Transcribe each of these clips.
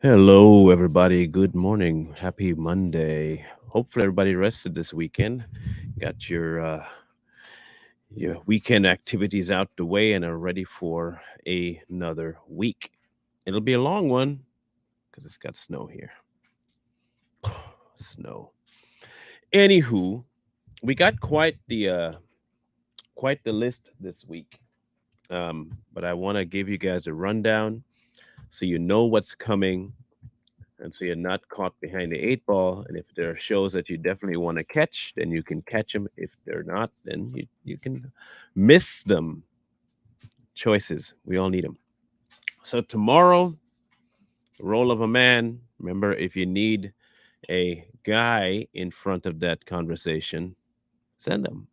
Hello, everybody. Good morning. Happy Monday. Hopefully, everybody rested this weekend. Got your weekend activities out the way and are ready for another week. It'll be a long one because it's got snow here. Snow. Anywho, we got quite the list this week. But I want to give you guys a rundown so you know what's coming and so you're not caught behind the eight ball. And if there are shows that you definitely want to catch, then you can catch them. If they're not, then you can miss them. Choices, we all need them. So tomorrow, role of a man. Remember, if you need a guy in front of that conversation, send them.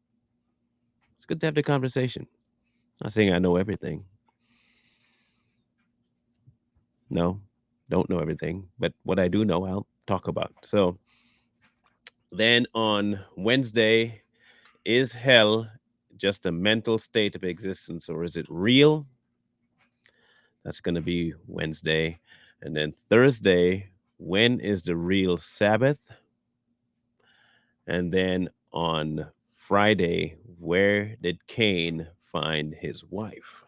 It's good to have the conversation. Not saying I know everything. No, don't know everything, but what I do know, I'll talk about. So then on Wednesday, is hell just a mental state of existence or is it real? That's going to be Wednesday. And then Thursday, when is the real Sabbath? And then on Friday, where did Cain find his wife?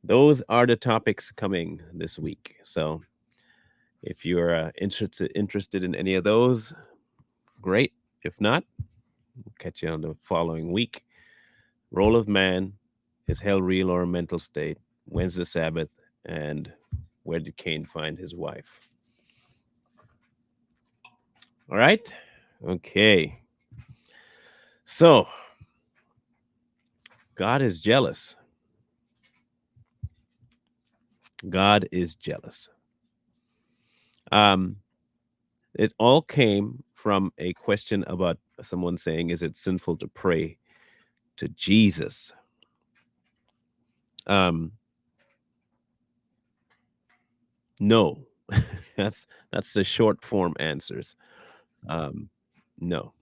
Those are the topics coming this week. So if you're interested in any of those, great. If not, we'll catch you on the following week. Role of man, is hell real or a mental state? When's the Sabbath? And where did Cain find his wife? All right. Okay. So God is jealous. God is jealous. Um, it all came from a question about someone saying, "Is it sinful to pray to Jesus?" Um, no, that's the short form answers. Um, no,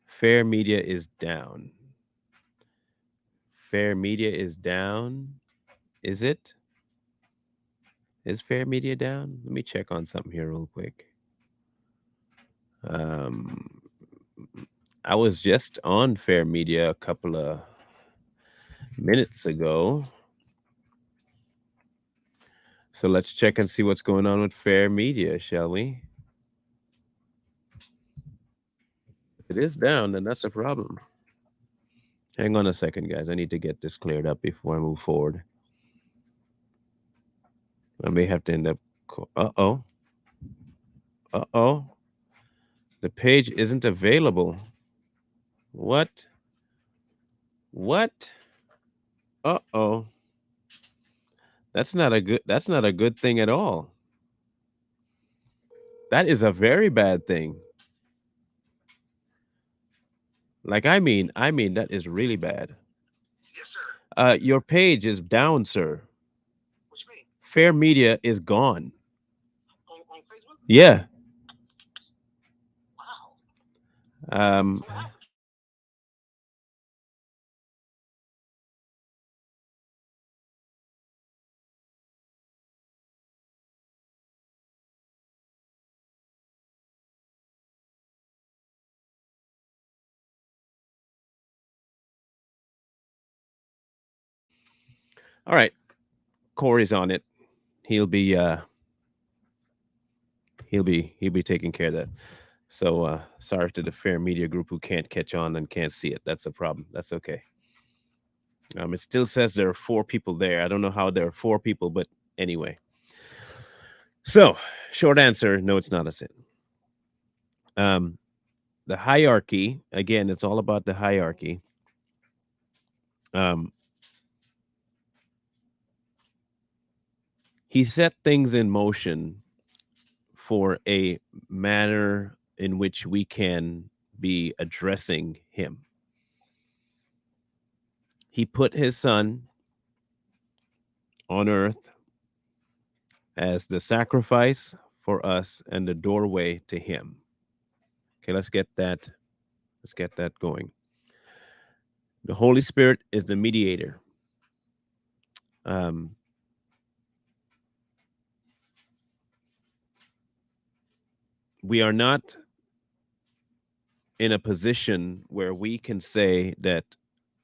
fair media is down. Fair media is down. Is it? Is fair media down? Let me check on something here real quick. Um, I was just on fair media a couple of minutes ago. So let's check and see what's going on with fair media, shall we? If it is down, then that's a problem. Hang on a second, guys. I need to get this cleared up before I move forward. I may have to end up. Uh oh. Uh oh. The page isn't available. What? What? Uh oh. That's not a good thing at all. That is a very bad thing. Like I mean that is really bad. Yes, sir. Your page is down, sir. What you mean? Fair media is gone. On Facebook? Yeah. Wow. Um So what happened? all right. Corey's on it. He'll be he'll be taking care of that. So sorry to the fair media group who can't catch on and can't see it. That's a problem. That's okay. It still says there are four people there. I don't know how there are four people, but anyway. So, short answer, no, it's not a sin. Um, the hierarchy, again, it's all about the hierarchy. Um, he set things in motion for a manner in which we can be addressing him. He put his son on earth as the sacrifice for us and the doorway to him. Okay, let's get that going. The Holy Spirit is the mediator. Um, we are not in a position where we can say that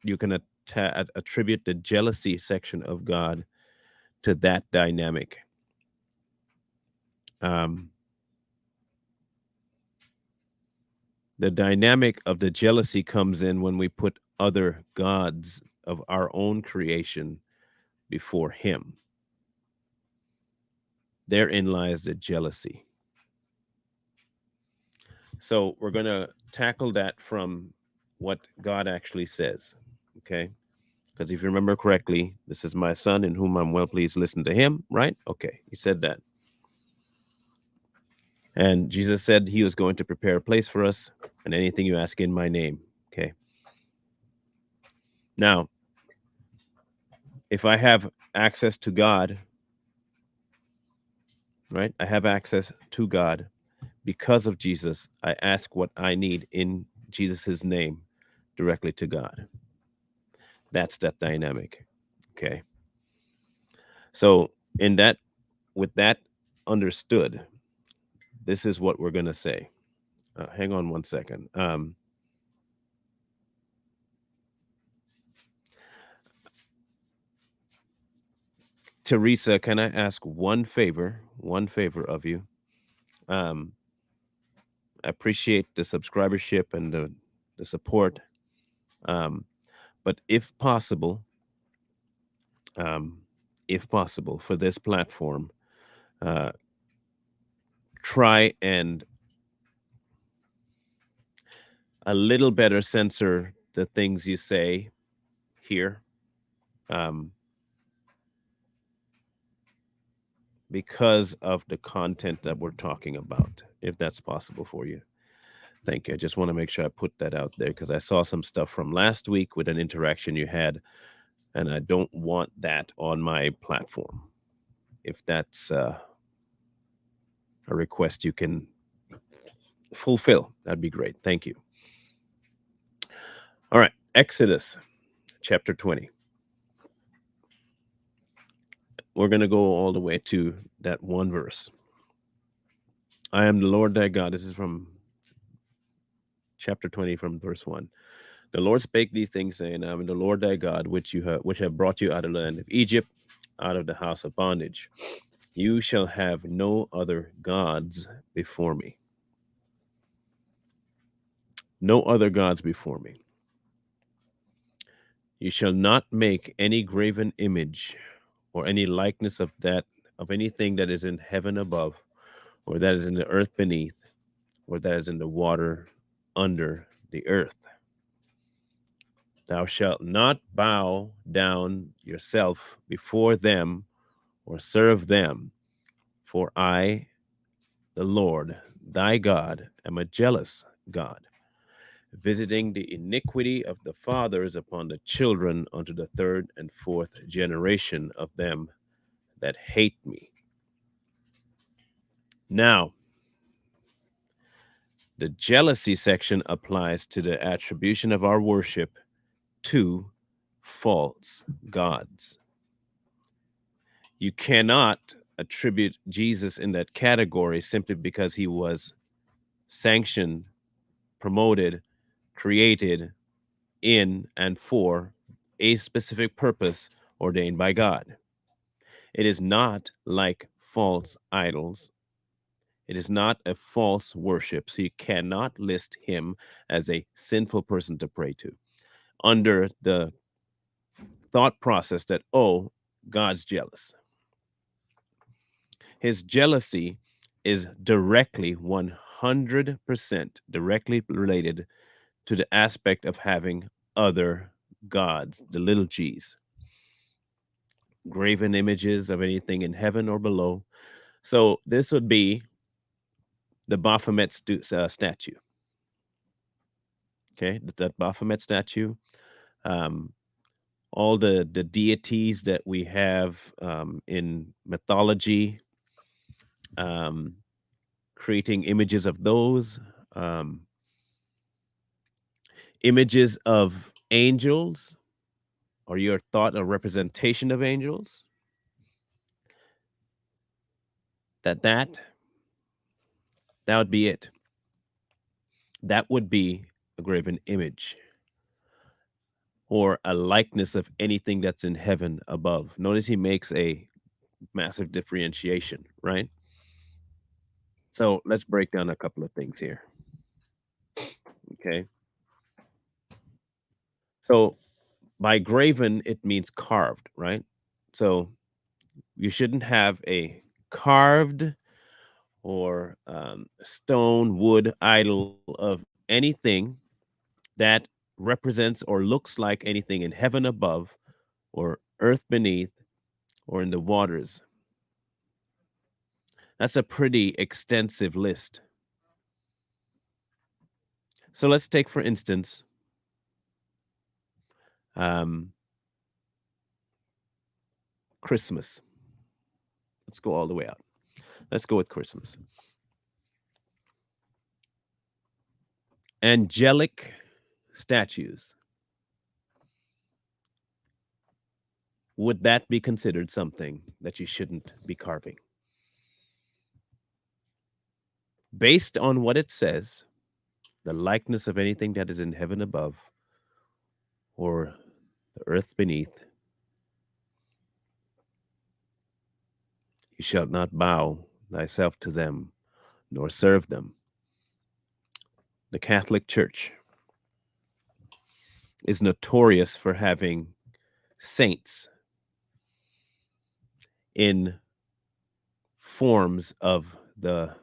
you can attribute the jealousy section of God to that dynamic. Um, the dynamic of the jealousy comes in when we put other gods of our own creation before Him. Therein lies the jealousy. So we're going to tackle that from what God actually says. Okay. Because if you remember correctly, this is my son in whom I'm well pleased. Listen to him, right? Okay. He said that. And Jesus said he was going to prepare a place for us and anything you ask in my name. Okay. Now, if I have access to God, right? I have access to God because of Jesus. I ask what I need in Jesus's name directly to God. That's that dynamic. Okay. So, in that, with that understood, this is what we're going to say. Hang on one second. Teresa, can I ask one favor? One favor of you. Um, I appreciate the subscribership and the support. Um, but um, if possible, for this platform, uh, try and a little better censor the things you say here, um, because of the content that we're talking about, if that's possible for you. Thank you. I just want to make sure I put that out there because I saw some stuff from last week with an interaction you had, and I don't want that on my platform. If that's a request you can fulfill, that'd be great. Thank you. All right, Exodus chapter 20. We're going to go all the way to that one verse. I am the Lord thy God. This is from chapter 20, from verse 1. The Lord spake these things, saying, I am the Lord thy God, which have brought you out of the land of Egypt, out of the house of bondage. You shall have no other gods before me. No other gods before me. You shall not make any graven image or any likeness of anything that is in heaven above, or that is in the earth beneath, or that is in the water under the earth. Thou shalt not bow down yourself before them or serve them, for I, the Lord thy God, am a jealous God, visiting the iniquity of the fathers upon the children unto the third and fourth generation of them that hate me. Now, the jealousy section applies to the attribution of our worship to false gods. You cannot attribute Jesus in that category simply because he was sanctioned, promoted, created in and for a specific purpose ordained by God. It is not like false idols. It is not a false worship. So you cannot list him as a sinful person to pray to under the thought process that, oh, God's jealous. His jealousy is directly 100% directly related to the aspect of having other gods, the little g's, graven images of anything in heaven or below. So this would be the Baphomet statue. Okay, that Baphomet statue. Um, all the deities that we have in mythology, um, creating images of those, um, images of angels, or your thought or representation of angels. That That would be it. That would be a graven image or a likeness of anything that's in heaven above. Notice he makes a massive differentiation, right? So let's break down a couple of things here. Okay. So by graven, it means carved, right? So you shouldn't have a carved or stone, wood idol of anything that represents or looks like anything in heaven above or earth beneath or in the waters. That's a pretty extensive list. So let's take, for instance, um, Christmas. Let's go all the way out. Let's go with Christmas. Angelic statues. Would that be considered something that you shouldn't be carving? Based on what it says, the likeness of anything that is in heaven above or the earth beneath, you shalt not bow thyself to them nor serve them. The Catholic Church is notorious for having saints in forms of the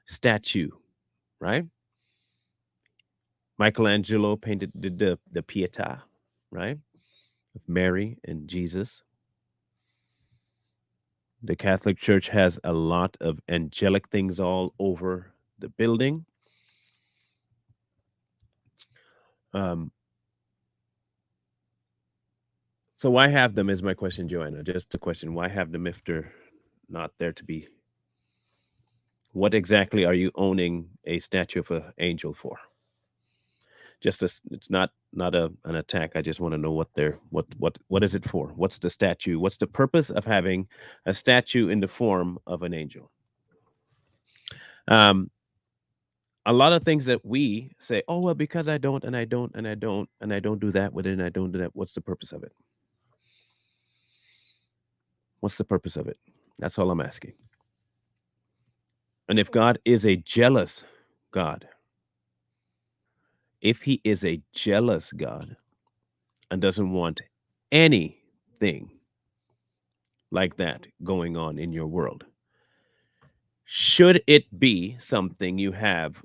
statue, right? Michelangelo painted the Pietà, right? Of Mary and Jesus. The Catholic Church has a lot of angelic things all over the building. Um, so why have them is my question, Joanna. Just a question. Why have them if they're not there to be? What exactly are you owning a statue of an angel for? Just as it's not an attack. I just want to know what they're what is it for? What's the statue? What's the purpose of having a statue in the form of an angel? Um, a lot of things that we say, oh well, because I don't, and I don't, and I don't, and I don't do that with it, and I don't do that. What's the purpose of it? What's the purpose of it? That's all I'm asking. And if God is a jealous God, if He is a jealous God and doesn't want anything like that going on in your world, should it be something you have,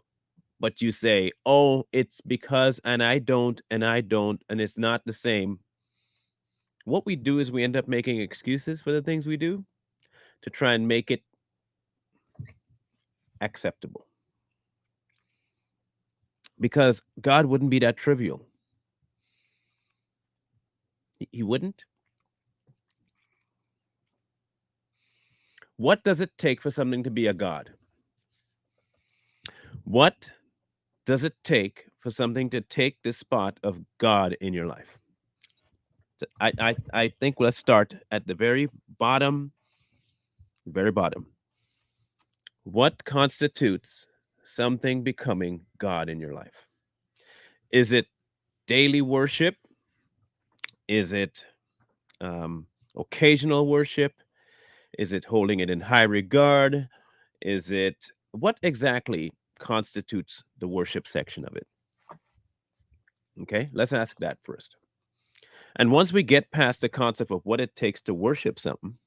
but you say, oh, it's because, and I don't, and I don't, and it's not the same? What we do is we end up making excuses for the things we do to try and make it acceptable. Because God wouldn't be that trivial. He wouldn't. What does it take for something to be a God? What does it take for something to take the spot of God in your life? I think let's start at the very bottom. What constitutes something becoming God in your life? Is it daily worship? Is it um, occasional worship? Is it holding it in high regard? Is it what exactly constitutes the worship section of it? Okay, let's ask that first. And once we get past the concept of what it takes to worship something,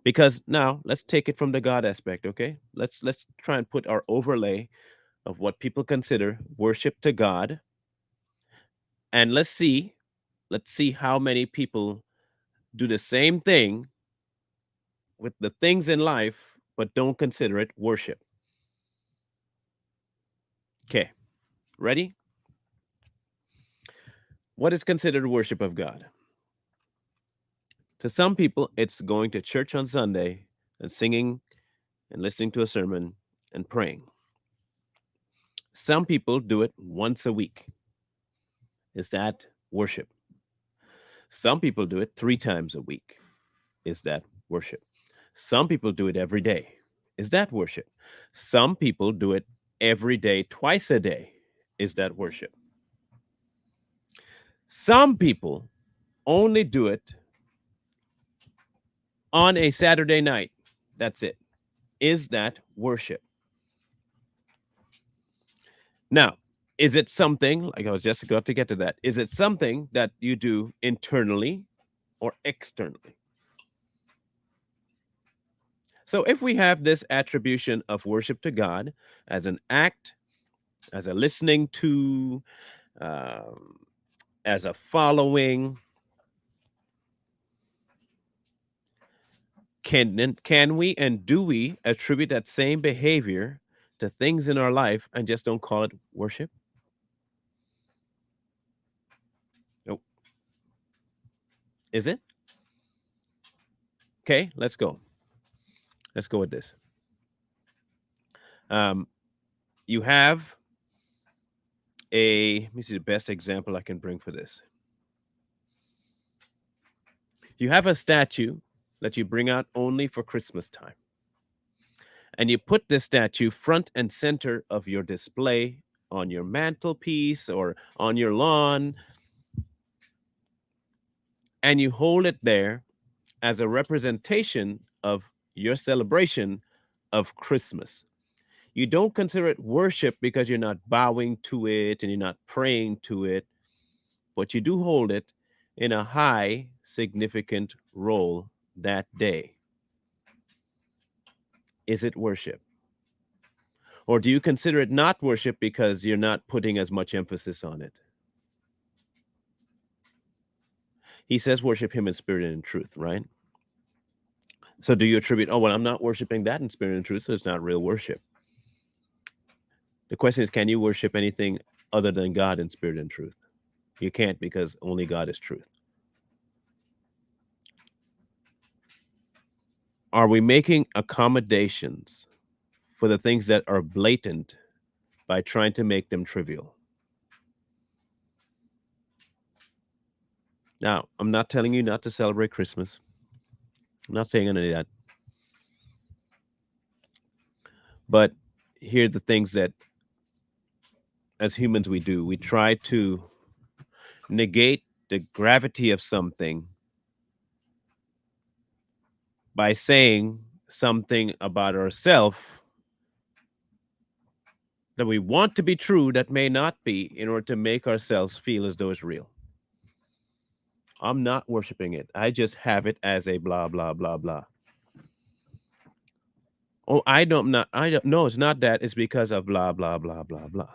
because now let's take it from the God aspect, okay? Let's try and put our overlay of what people consider worship to God, and let's see how many people do the same thing with the things in life but don't consider it worship. Okay, ready? What is considered worship of God? To some people, it's going to church on Sunday and singing and listening to a sermon and praying. Some people do it once a week. Is that worship? Some people do it 3 times a week. Is that worship? Some people do it every day. Is that worship? Some people do it every day, twice a day. Is that worship? Some people only do it on a Saturday night. That's it. Is that worship? Now, is it something, like I was just about to get to that, is it something that you do internally or externally? So if we have this attribution of worship to God as an act, as a listening to, um, as a following, can we and do we attribute that same behavior to things in our life and just don't call it worship? No. Is it? Okay, let's go. Let's go with this. Um, you have let me see the best example I can bring for this. You have a statue that you bring out only for Christmas time, and you put this statue front and center of your display on your mantelpiece or on your lawn, and you hold it there as a representation of your celebration of Christmas. You don't consider it worship because you're not bowing to it and you're not praying to it, but you do hold it in a high, significant role that day. Is it worship? Or do you consider it not worship because you're not putting as much emphasis on it? He says worship him in spirit and in truth, right? So do you attribute, oh, well, I'm not worshiping that in spirit and truth, so it's not real worship? The question is, can you worship anything other than God in spirit and truth? You can't because only God is truth. Are we making accommodations for the things that are blatant by trying to make them trivial? Now, I'm not telling you not to celebrate Christmas. I'm not saying any of that. But here are the things that, as humans, we do. We try to negate the gravity of something by saying something about ourselves that we want to be true that may not be in order to make ourselves feel as though it's real. I'm not worshiping it. I just have it as a blah, blah, blah, blah. Oh, I don't, no, it's not that. It's because of blah, blah, blah, blah, blah.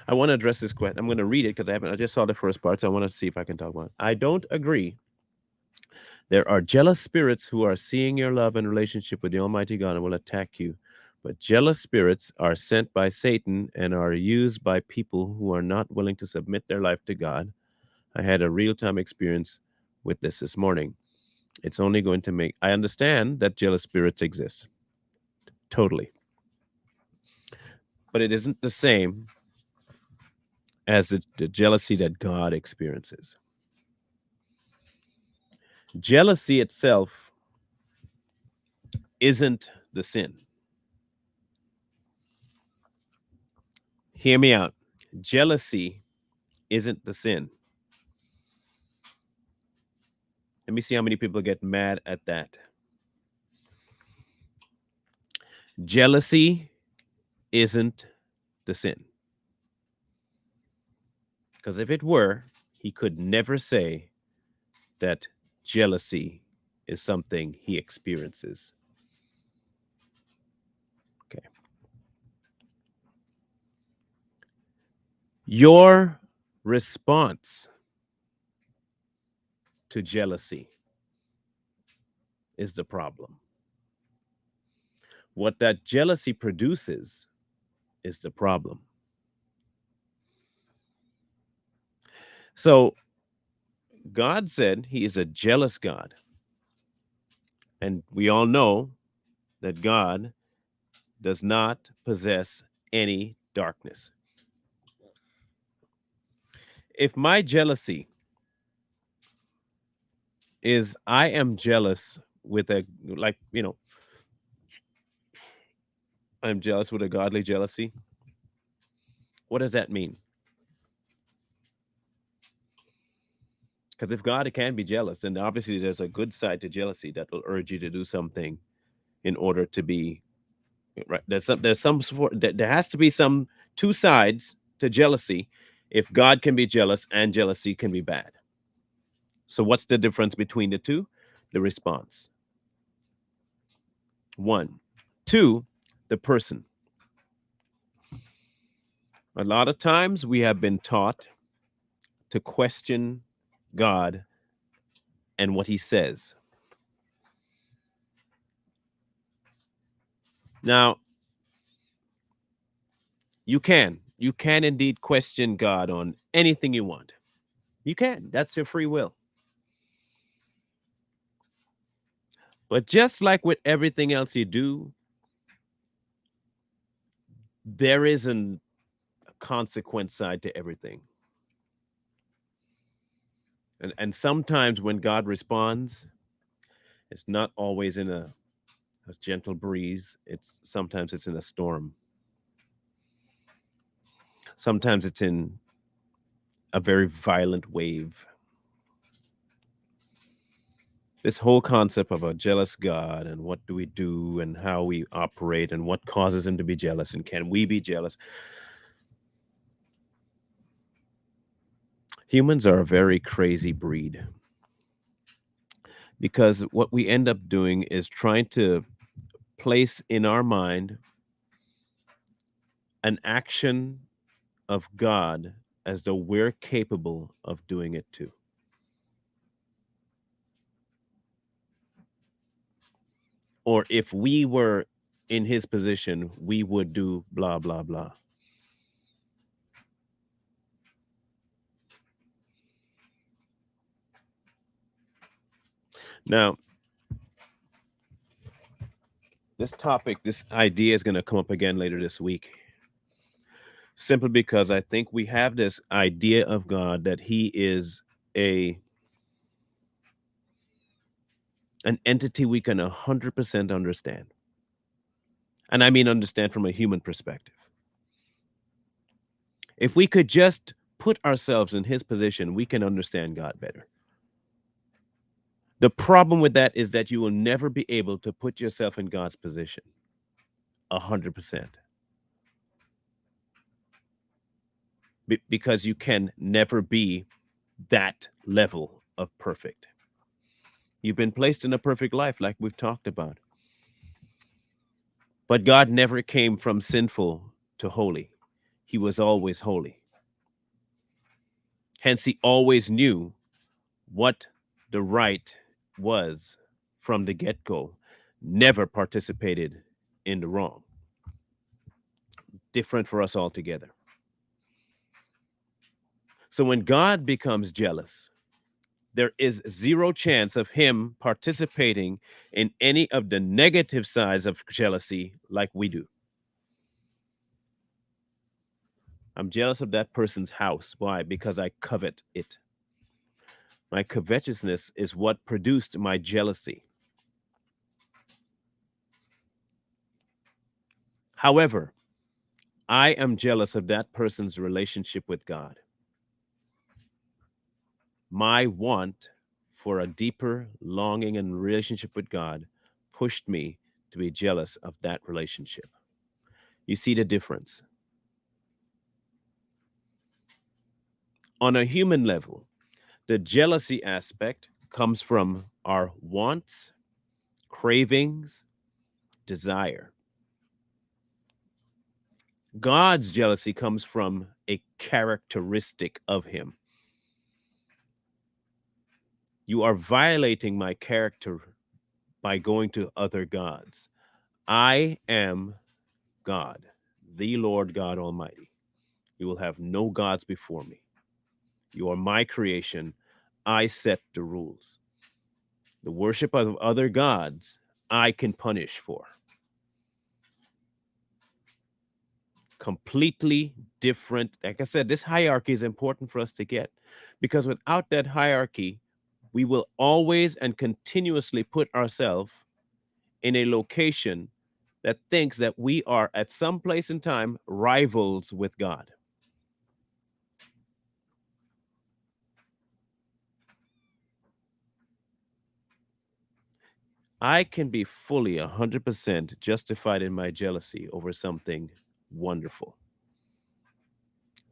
I want to address this question. I'm going to read it because I just saw the first part. So I want to see if I can talk about it. I don't agree. There are jealous spirits who are seeing your love and relationship with the Almighty God and will attack you. But jealous spirits are sent by Satan and are used by people who are not willing to submit their life to God. I had a real time experience with this morning. It's only going to make, I understand that jealous spirits exist. Totally. But it isn't the same as the jealousy that God experiences. Jealousy itself isn't the sin. Hear me out. Jealousy isn't the sin. Let me see how many people get mad at that. Jealousy isn't the sin. Because if it were, he could never say that jealousy is something he experiences. Okay. Your response to jealousy is the problem. What that jealousy produces is the problem. So God said he is a jealous God. And we all know that God does not possess any darkness. If my jealousy is I am jealous with a, like, I'm jealous with a godly jealousy. What does that mean? Because if God can be jealous, then obviously there's a good side to jealousy that will urge you to do something in order to be right. There's some sort there has to be some two sides to jealousy. If God can be jealous and jealousy can be bad. So what's the difference between the two? The response. One, two, the person. A lot of times we have been taught to question God and what he says. Now, you can indeed question God on anything you want. You can. That's your free will. But just like with everything else you do, there is a consequence side to everything. And sometimes when God responds, it's not always in a gentle breeze. It's in a storm. Sometimes it's in a very violent wave. This whole concept of a jealous God and what do we do and how we operate and what causes him to be jealous and can we be jealous? Humans are a very crazy breed because what we end up doing is trying to place in our mind an action of God as though we're capable of doing it too. Or if we were in his position, we would do blah, blah, blah. Now, this topic, this idea is going to come up again later this week, simply because I think we have this idea of God that he is a an entity we can 100% understand. And I mean understand from a human perspective. If we could just put ourselves in his position, we can understand God better. The problem with that is that you will never be able to put yourself in God's position 100% because you can never be that level of perfect. You've been placed in a perfect life, like we've talked about. But God never came from sinful to holy, he was always holy. Hence, he always knew what the right was from the get go, never participated in the wrong. Different for us altogether. So when God becomes jealous, there is zero chance of him participating in any of the negative sides of jealousy like we do. I'm jealous of that person's house. Why? Because I covet it. My covetousness is what produced my jealousy. However, I am jealous of that person's relationship with God. My want for a deeper longing and relationship with God pushed me to be jealous of that relationship. You see the difference? On a human level, the jealousy aspect comes from our wants, cravings, desire. God's jealousy comes from a characteristic of him. You are violating my character by going to other gods. I am God, the Lord God Almighty. You will have no gods before me. You are my creation. I set the rules. The worship of other gods, I can punish for. Completely different. Like I said, this hierarchy is important for us to get because without that hierarchy, We will always and continuously put ourselves in a location that thinks that we are at some place in time rivals with God. I can be fully 100% justified in my jealousy over something wonderful.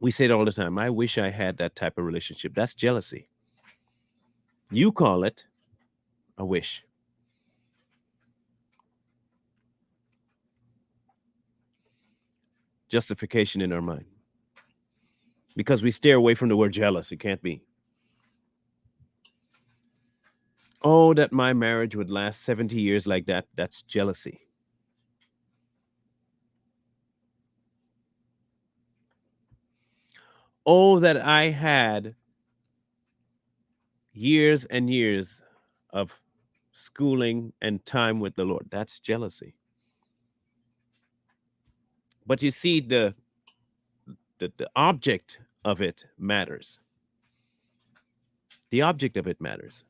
We say it all the time. I wish I had that type of relationship. That's jealousy. You call it a wish. Justification in our mind. Because we stay away from the word jealous. It can't be. Oh, that my marriage would last 70 years like that. That's jealousy. Oh, that I had years and years of schooling and time with the Lord. That's jealousy. But you see, the object of it matters. The object of it matters.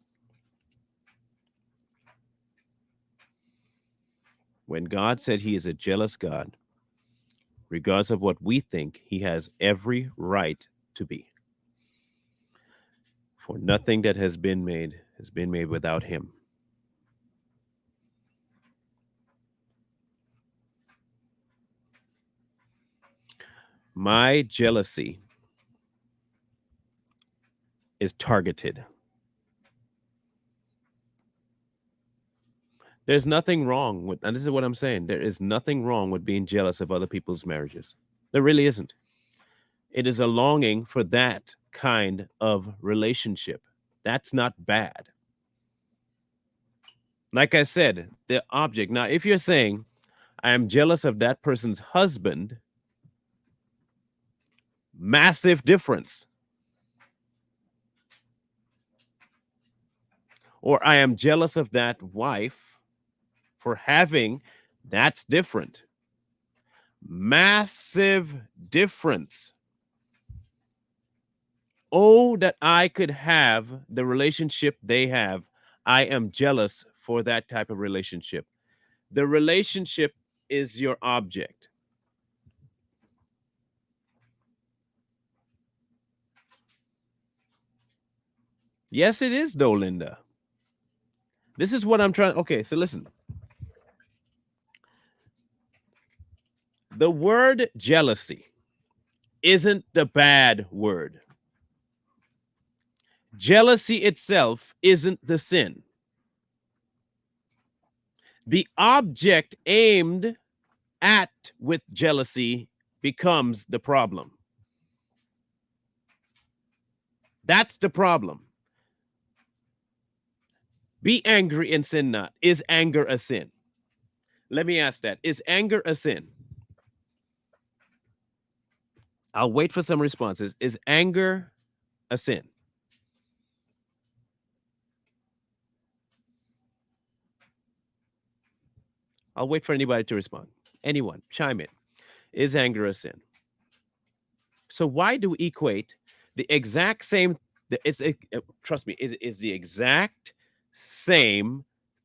When God said he is a jealous God, regardless of what we think, he has every right to be. For nothing that has been made without him. My jealousy is targeted. There's nothing wrong with, and this is what I'm saying, there is nothing wrong with being jealous of other people's marriages. There really isn't. It is a longing for that kind of relationship. That's not bad. Like I said, the object. Now, if you're saying, I am jealous of that person's husband, massive difference. Or I am jealous of that wife for having, that's different. Massive difference. Oh, that I could have the relationship they have. I am jealous for that type of relationship. The relationship is your object. Yes, it is, though, Linda. This is what I'm trying. Okay, so listen. The word jealousy isn't the bad word. Jealousy itself isn't the sin. The object aimed at with jealousy becomes the problem. That's the problem. Be angry and sin not. Is anger a sin? Let me ask that. Is anger a sin? I'll wait for some responses. Is anger a sin? I'll wait for anybody to respond. Anyone, chime in. Is anger a sin? So why do we equate the exact same? Trust me, it is the exact same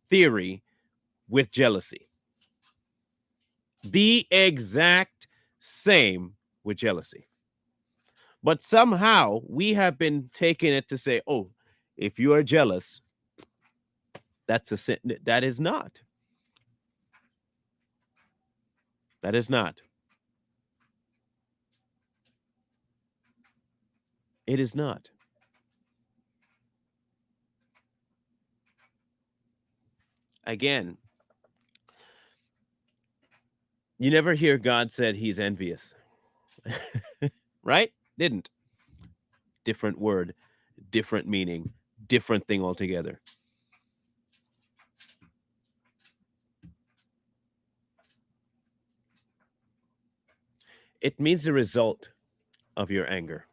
theory with jealousy. The exact same with jealousy. But somehow we have been taking it to say, oh, if you are jealous, that's a sin. That is not. That is not. It is not. Again, you never hear God said he's envious, right? Didn't. Different word, different meaning, different thing altogether. It means the result of your anger,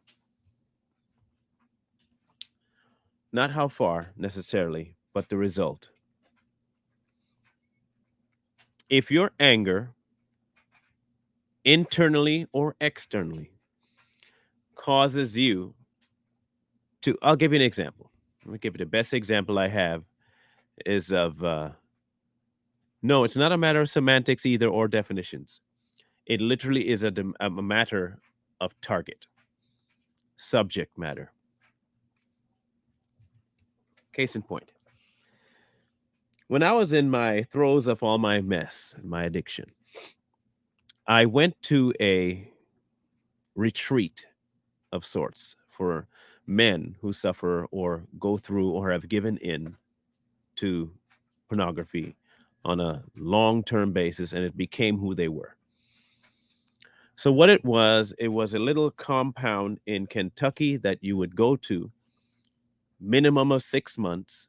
not how far necessarily, but the result. If your anger, internally or externally, causes you to, I'll give you an example. Let me give you the best example I have is of no, it's not a matter of semantics either or definitions. It literally is a matter of target, subject matter. Case in point, when I was in my throes of all my mess and my addiction, I went to a retreat of sorts for men who suffer or go through or have given in to pornography on a long term basis, and it became who they were. So, what it was a little compound in Kentucky that you would go to, minimum of 6 months,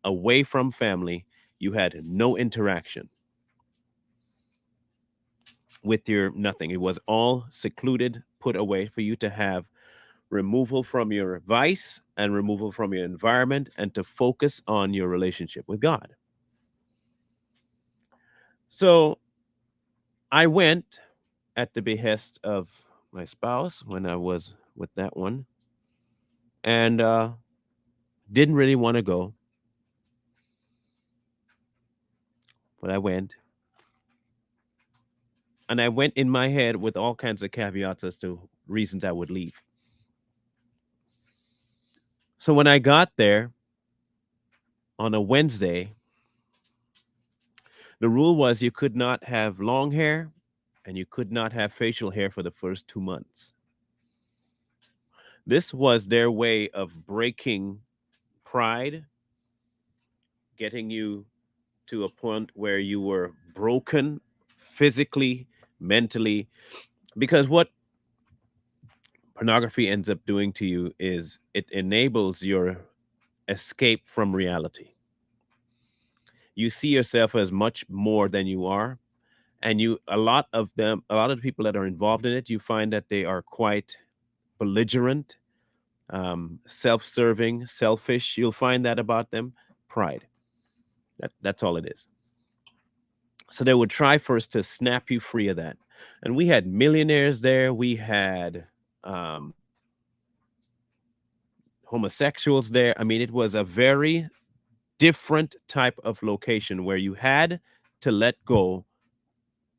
away from family. You had no interaction with your nothing. It was all secluded, put away for you to have removal from your vice and removal from your environment and to focus on your relationship with God. So I went at the behest of my spouse when I was with that one and didn't really want to go, but I went. And I went in my head with all kinds of caveats as to reasons I would leave. So when I got there on a Wednesday, the rule was you could not have long hair and you could not have facial hair for the first 2 months. This was their way of breaking pride, getting you to a point where you were broken physically, mentally. Because what pornography ends up doing to you is it enables your escape from reality. You see yourself as much more than you are. And you, a lot of the people that are involved in it, you find that they are quite belligerent, self-serving, selfish. You'll find that about them. Pride. That's all it is. So they would try first to snap you free of that. And we had millionaires there. We had um, homosexuals there. I mean, it was a very different type of location where you had to let go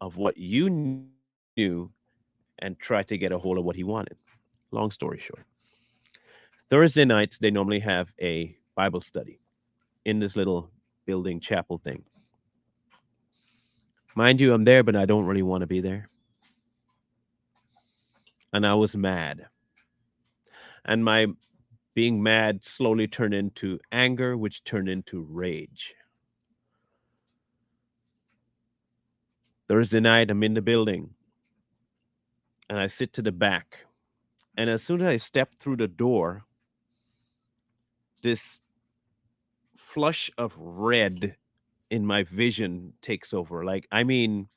of what you knew and try to get a hold of what he wanted. Long story short, Thursday nights, they normally have a Bible study in this little building chapel thing. Mind you, I'm there, but I don't really want to be there. And I was mad. And my being mad slowly turned into anger, which turned into rage. Thursday night, I'm in the building and I sit to the back. And as soon as I step through the door, this flush of red in my vision takes over. Like, I mean,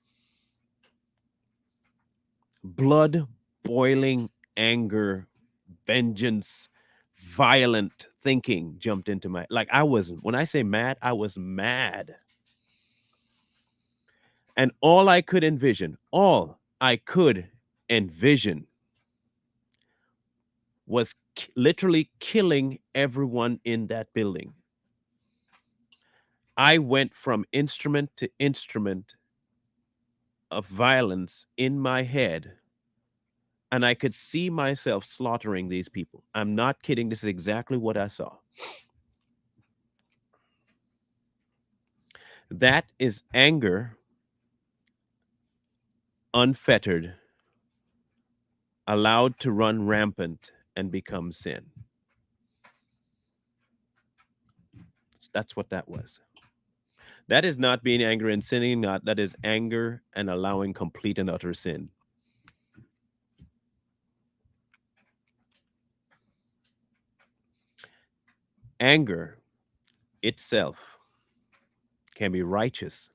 blood boiling anger, vengeance, violent thinking jumped into my, like, I was, when I say mad, I was mad. And all I could envision was literally killing everyone in that building. I went from instrument to instrument of violence in my head, and I could see myself slaughtering these people. I'm not kidding. This is exactly what I saw. That is anger, unfettered, allowed to run rampant and become sin. That's what that was. That is not being angry and sinning, not that is anger and allowing complete and utter sin. Anger itself can be righteous.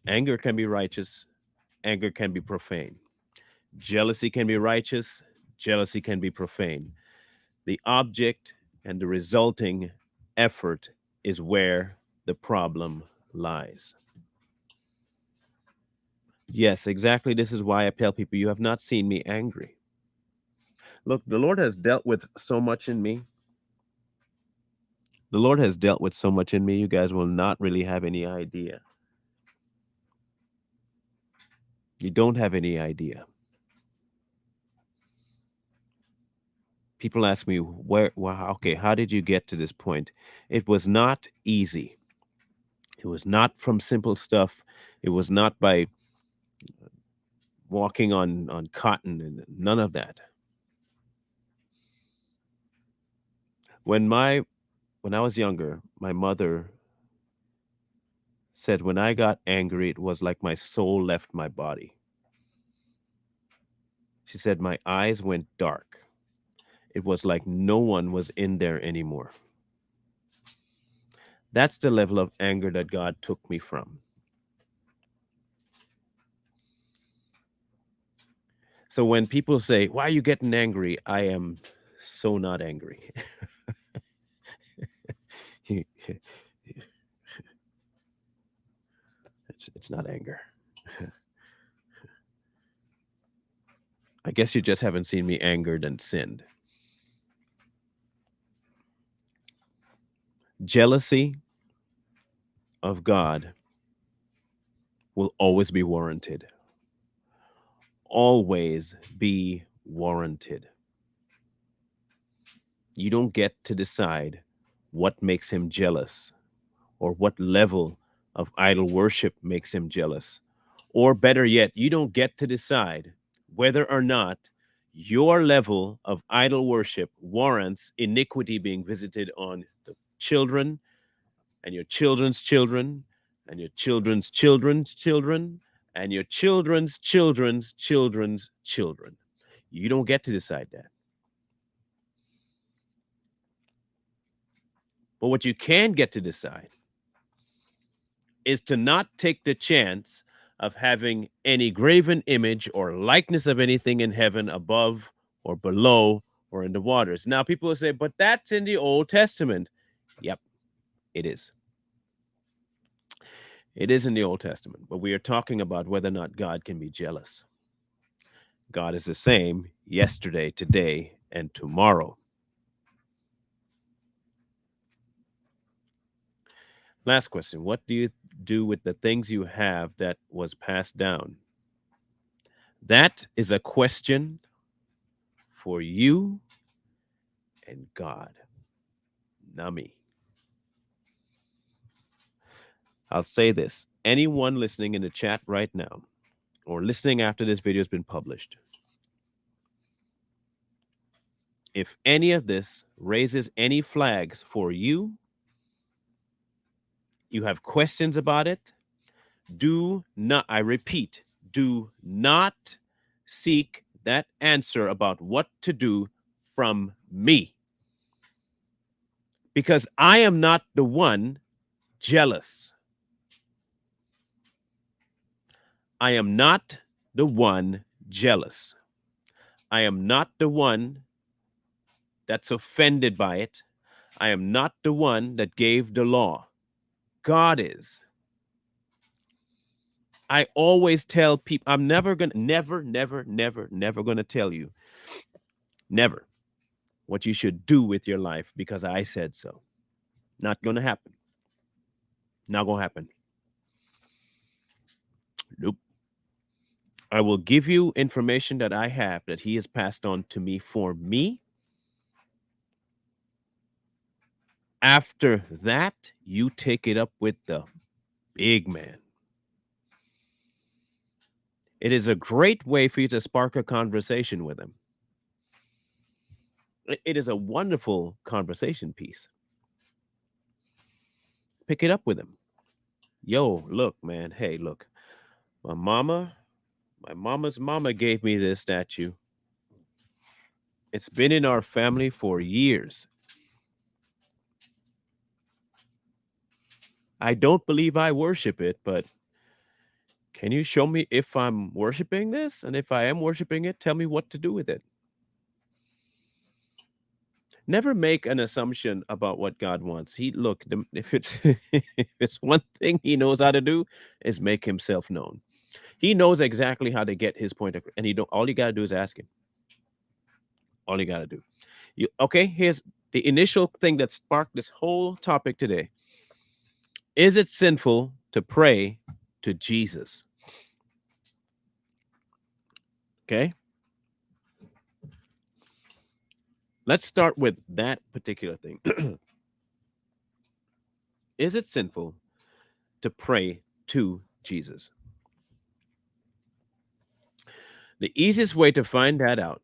Anger can be righteous. Anger can be profane. Jealousy can be righteous. Jealousy can be profane. The object and the resulting effort is where the problem lies. Yes, exactly. This is why I tell people you have not seen me angry. Look, the Lord has dealt with so much in me. The Lord has dealt with so much in me. You guys will not really have any idea. You don't have any idea. People ask me, where, well, okay, how did you get to this point? It was not easy. It was not from simple stuff. It was not by walking on cotton and none of that. When my when I was younger, my mother said when I got angry, it was like my soul left my body. She said my eyes went dark. It was like no one was in there anymore. That's the level of anger that God took me from. So when people say, "Why are you getting angry?" I am so not angry. It's not anger. I guess you just haven't seen me angered and sinned. Jealousy of God will always be warranted. Always be warranted. You don't get to decide what makes him jealous or what level of idol worship makes him jealous. Or better yet, you don't get to decide whether or not your level of idol worship warrants iniquity being visited on the children and your children's children and your children's children's children and your children's children's children's children. You don't get to decide that. But what you can get to decide is to not take the chance of having any graven image or likeness of anything in heaven above or below or in the waters. Now, people will say, but that's in the Old Testament. Yep, it is. It is in the Old Testament, but we are talking about whether or not God can be jealous. God is the same yesterday, today, and tomorrow. Last question. What do you do with the things you have that was passed down? That is a question for you and God. Nami. I'll say this. Anyone listening in the chat right now or listening after this video has been published, if any of this raises any flags for you, you have questions about it, do not, I repeat, do not seek that answer about what to do from me. Because I am not the one jealous. I am not the one jealous. I am not the one that's offended by it. I am not the one that gave the law. God is. I always tell people, I'm never going to, never going to tell you, never, what you should do with your life because I said so. Not going to happen. Not going to happen. Nope. I will give you information that I have that he has passed on to me for me. After that, you take it up with the big man. It is a great way for you to spark a conversation with him. It is a wonderful conversation piece. Pick it up with him. Yo, look, man. Hey, look. My mama, my mama's mama gave me this statue. It's been in our family for years. I don't believe I worship it, but can you show me if I'm worshiping this? And if I am worshiping it, tell me what to do with it. Never make an assumption about what God wants. If it's if it's one thing he knows how to do is make himself known. He knows exactly how to get his point across, and all you got to do is ask him. All you got to do. You okay? Here's the initial thing that sparked this whole topic today. Is it sinful to pray to Jesus? Okay? Let's start with that particular thing. Is it sinful to pray to Jesus? The easiest way to find that out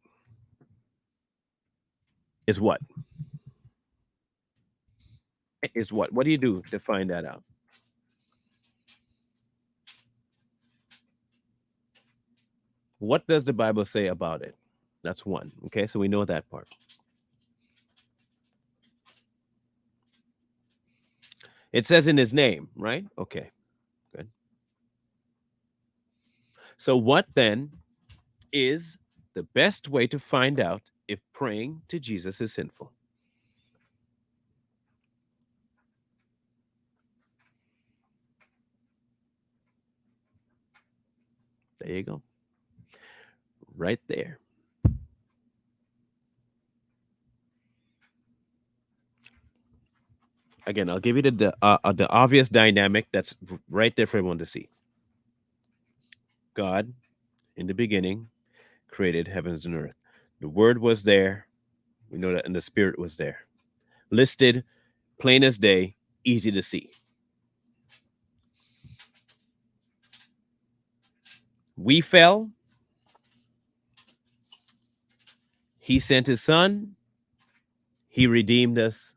is what? Is what? What do you do to find that out? What does the Bible say about it? That's one. Okay, so we know that part. It says in his name, right? Okay, good. So, what then is the best way to find out if praying to Jesus is sinful? There you go. Right there. Again, I'll give you the obvious dynamic that's right there for everyone to see. God, in the beginning, created heavens and earth. The Word was there. We know that, and the Spirit was there. Listed, plain as day, easy to see. We fell. He sent His Son. He redeemed us.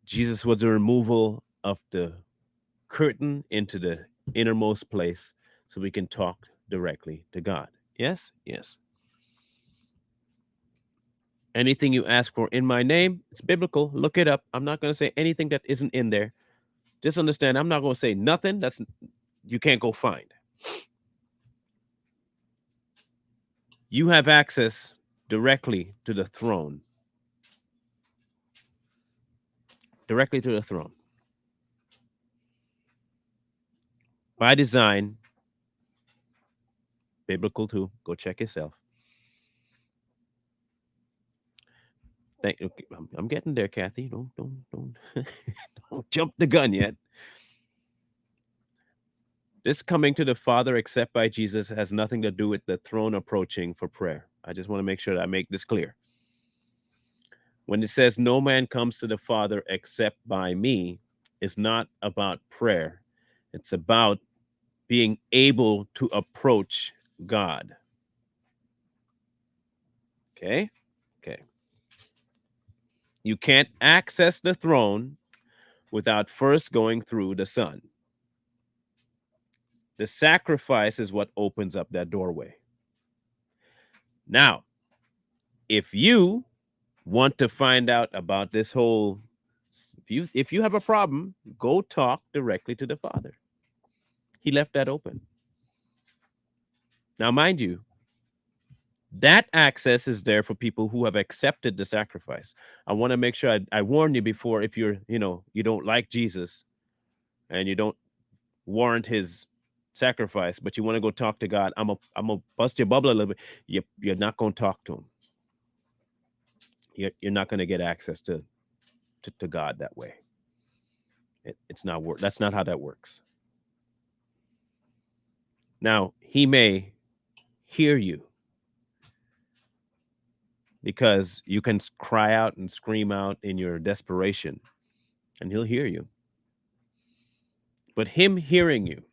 Jesus was the removal of the curtain into the innermost place so we can talk directly to God. Yes? Yes. Anything you ask for in my name, it's biblical. Look it up. I'm not going to say anything that isn't in there. Just understand, I'm not going to say nothing that's you can't go find. You have access directly to the throne. Directly to the throne. By design, biblical too. Go check yourself. Okay, I'm getting there, Kathy. Don't jump the gun yet. This coming to the Father except by Jesus has nothing to do with the throne approaching for prayer. I just want to make sure that I make this clear. When it says no man comes to the Father except by me, it's not about prayer. It's about being able to approach God. Okay? Okay. You can't access the throne without first going through the Son. The sacrifice is what opens up that doorway. Now, if you want to find out about this whole if you have a problem, go talk directly to the Father. He left that open. Now, mind you, that access is there for people who have accepted the sacrifice. I want to make sure I warn you before if you're, you don't like Jesus and you don't warrant his sacrifice, but you want to go talk to God. I'm a bust your bubble a little bit. You're not going to talk to him. You're not going to get access to God that way. It's not work. That's not how that works. Now, he may hear you because you can cry out and scream out in your desperation, and he'll hear you. But him hearing you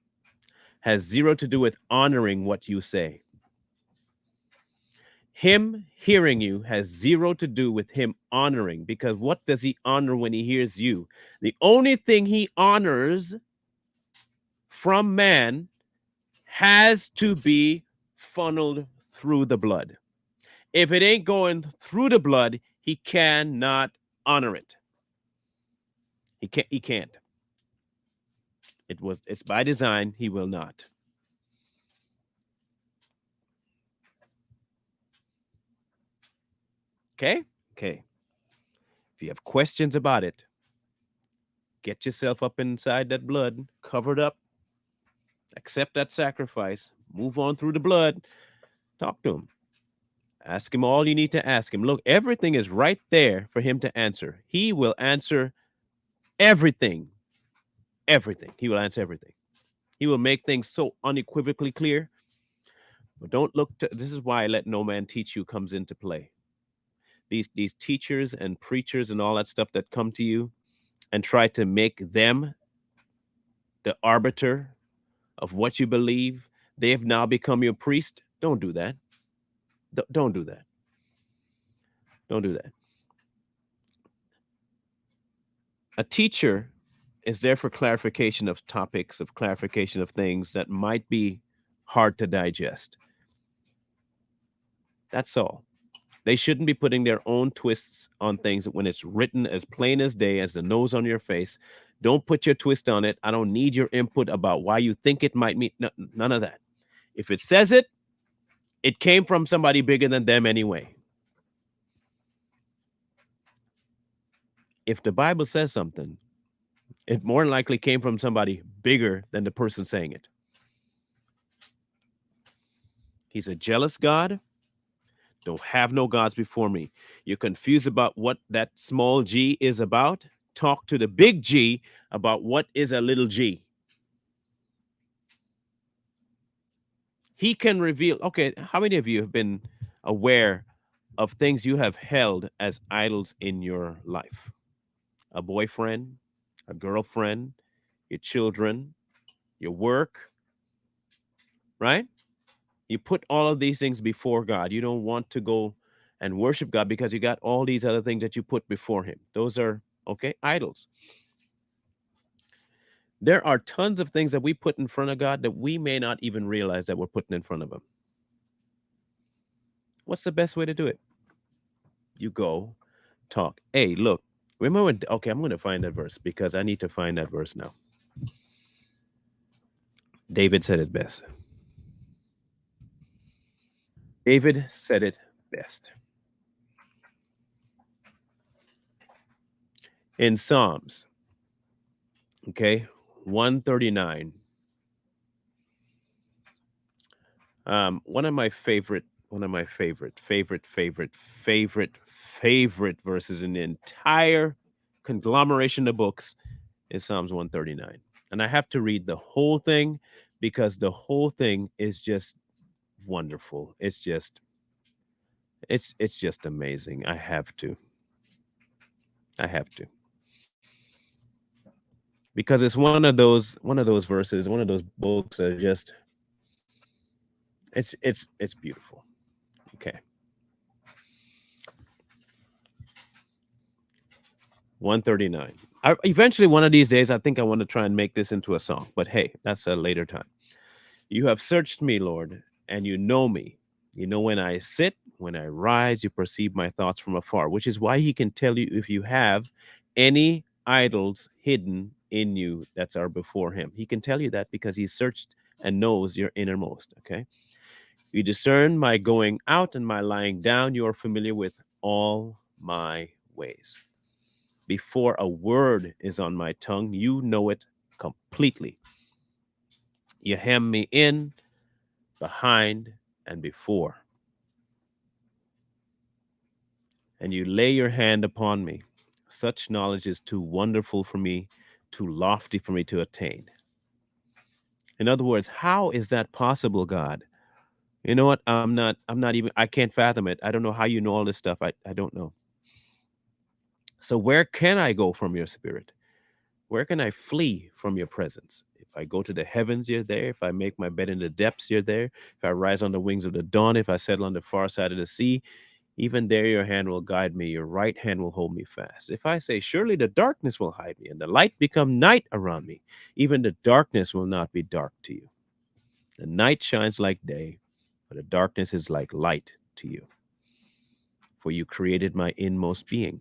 has zero to do with honoring what you say. Him hearing you has zero to do with him honoring, because what does he honor when he hears you? The only thing he honors from man has to be funneled through the blood. If it ain't going through the blood, he cannot honor it. He can't. It's by design, he will not. Okay? Okay. If you have questions about it, get yourself up inside that blood, covered up, accept that sacrifice, move on through the blood, talk to him. Ask him all you need to ask him. Look, everything is right there for him to answer. He will answer everything. Everything. He will answer everything. He will make things so unequivocally clear. But don't look to, this is why let no man teach you comes into play. These teachers and preachers and all that stuff that come to you and try to make them the arbiter of what you believe, they have now become your priest. Don't do that. Don't do that. Don't do that. A teacher is there for clarification of topics, of clarification of things that might be hard to digest. That's all. They shouldn't be putting their own twists on things when it's written as plain as day, as the nose on your face. Don't put your twist on it. I don't need your input about why you think it might mean none of that. If it says it, it came from somebody bigger than them anyway. If the Bible says something, it more than likely came from somebody bigger than the person saying it. He's a jealous God. Don't have no gods before me. You're confused about what that small g is about? Talk to the big G about what is a little g. He can reveal. Okay, how many of you have been aware of things you have held as idols in your life? A boyfriend, a girlfriend, your children, your work, right? You put all of these things before God. You don't want to go and worship God because you got all these other things that you put before Him. Those are, okay, idols. There are tons of things that we put in front of God that we may not even realize that we're putting in front of Him. What's the best way to do it? You go talk. Hey, look, remember when, okay, I'm going to find that verse because I need to find that verse now. David said it best. David said it best. In Psalms, okay, 139. One of my favorite verses in the entire conglomeration of books is Psalms 139. And I have to read the whole thing because the whole thing is just wonderful. It's just amazing. I have to. I have to. Because it's one of those verses, one of those books that are just it's beautiful. Okay. 139. Eventually one of these days I think I want to try and make this into a song, but hey, that's a later time. You have searched me, Lord, and you know me. You know when I sit, when I rise, you perceive my thoughts from afar, which is why he can tell you if you have any idols hidden in you that are before him. He can tell you that because he searched and knows your innermost. Okay. You discern my going out and my lying down. You are familiar with all my ways. Before a word is on my tongue, you know it completely. You hem me in, behind, and before, and you lay your hand upon me. Such knowledge is too wonderful for me, too lofty for me to attain. In other words, how is that possible, God? You know what? I'm not even, I can't fathom it. I don't know how you know all this stuff. I don't know. So where can I go from your spirit? Where can I flee from your presence? If I go to the heavens, you're there. If I make my bed in the depths, you're there. If I rise on the wings of the dawn, if I settle on the far side of the sea, even there your hand will guide me, your right hand will hold me fast. If I say, surely the darkness will hide me, and the light become night around me, even the darkness will not be dark to you. The night shines like day, but the darkness is like light to you. For you created my inmost being.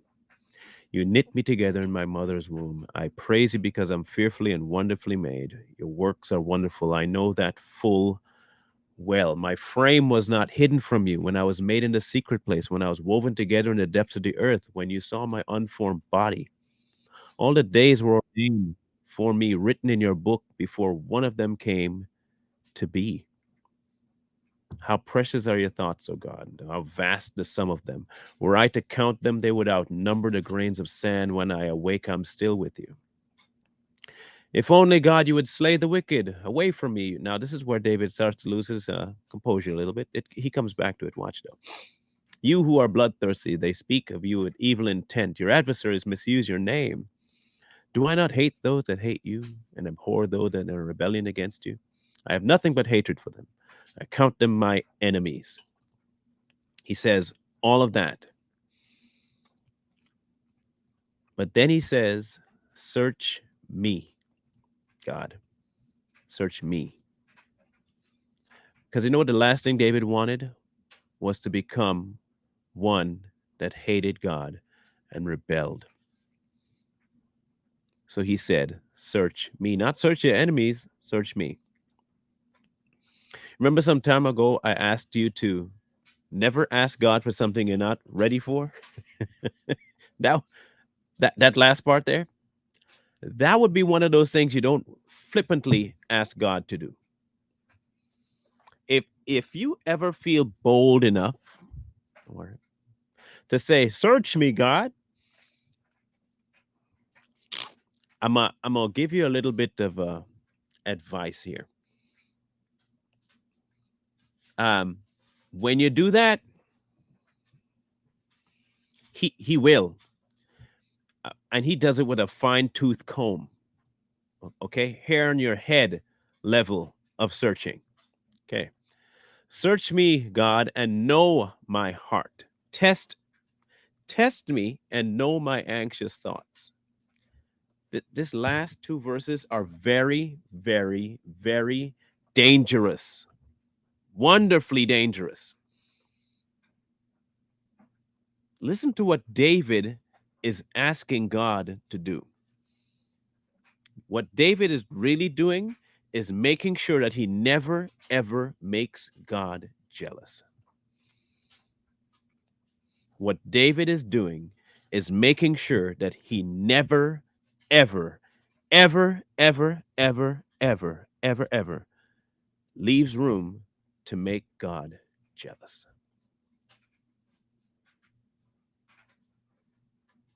You knit me together in my mother's womb. I praise you because I'm fearfully and wonderfully made. Your works are wonderful. I know that full well. My frame was not hidden from you when I was made in the secret place, when I was woven together in the depths of the earth, when you saw my unformed body. All the days were ordained for me, written in your book before one of them came to be. How precious are your thoughts, O God? How vast the sum of them. Were I to count them, they would outnumber the grains of sand. When I awake, I'm still with you. If only, God, you would slay the wicked away from me. Now, this is where David starts to lose his composure a little bit. He comes back to it. Watch, though. You who are bloodthirsty, they speak of you with evil intent. Your adversaries misuse your name. Do I not hate those that hate you and abhor those that are in rebellion against you? I have nothing but hatred for them. I count them my enemies. He says all of that. But then he says, search me, God. Search me. Because you know what the last thing David wanted was to become one that hated God and rebelled. So he said, search me. Not search your enemies, search me. Remember some time ago, I asked you to never ask God for something you're not ready for? Now, that last part there, that would be one of those things you don't flippantly ask God to do. If you ever feel bold enough or to say, "Search me, God," I'm gonna give you a little bit of advice here. Um, when you do that, he will, and he does it with a fine tooth comb. Okay, hair on your head level of searching. Okay, search me, God, and know my heart. Test me and know my anxious thoughts. This last two verses are very, very, very dangerous, wonderfully dangerous. Listen to what David is asking God to do. What David is really doing is making sure that he never, ever makes God jealous. What David is doing is making sure that he never, ever, ever, ever, ever, ever, ever, ever leaves room to make God jealous.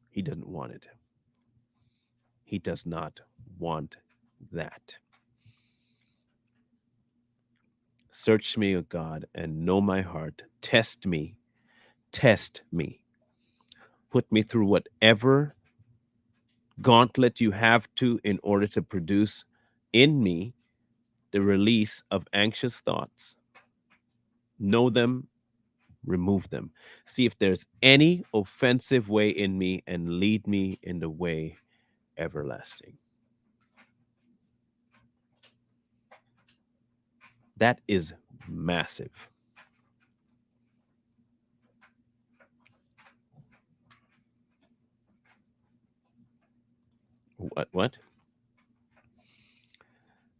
He doesn't want it. He does not want that. Search me, O God, and know my heart. Test me. Test me. Put me through whatever gauntlet you have to in order to produce in me the release of anxious thoughts. Know them, remove them. See if there's any offensive way in me and lead me in the way everlasting. That is massive. What?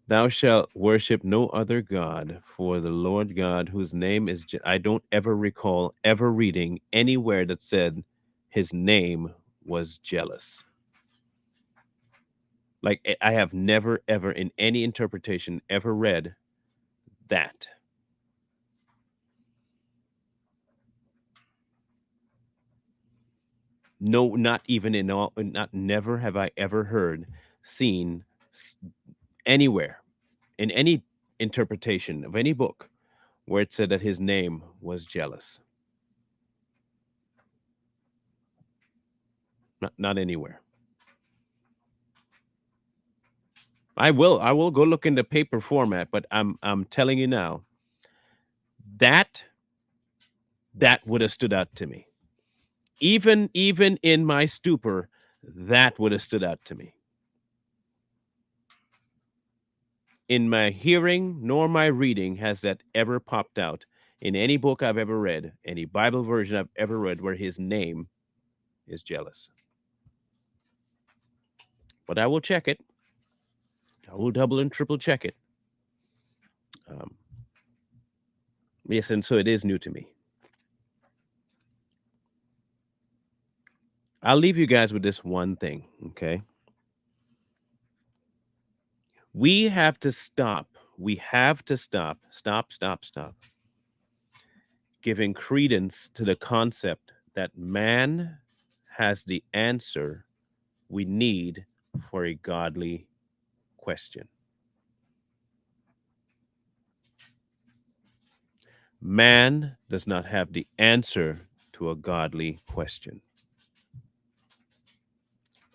Thou shalt worship no other God, for the Lord God, whose name is. I don't ever recall ever reading anywhere that said his name was jealous. Like I have never, ever, in any interpretation, ever read that. No, not even in all, not never have I ever heard, seen anywhere in any interpretation of any book where it said that his name was jealous. Not anywhere. I will go look in the paper format, but I'm telling you now, that that would have stood out to me. Even in my stupor, that would have stood out to me. In my hearing nor my reading has that ever popped out in any book I've ever read, any Bible version I've ever read where his name is jealous. But I will check it. I will double and triple check it. Um, yes, and so it is new to me. I'll leave you guys with this one thing, okay? We have to stop. We have to stop. Stop, stop, stop. giving credence to the concept that man has the answer we need for a godly question. Man does not have the answer to a godly question.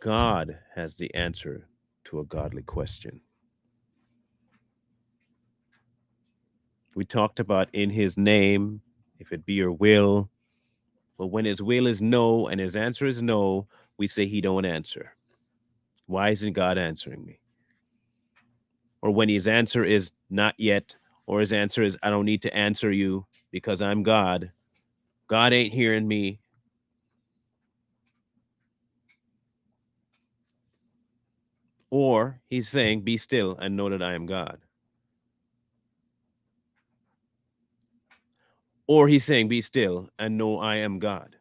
God has the answer to a godly question. We talked about in his name, if it be your will. But when his will is no and his answer is no, we say he don't answer. Why isn't God answering me? Or when his answer is not yet, or his answer is I don't need to answer you because I'm God. God ain't hearing me. Or he's saying, be still and know that I am God. Or he's saying, be still and know I am God.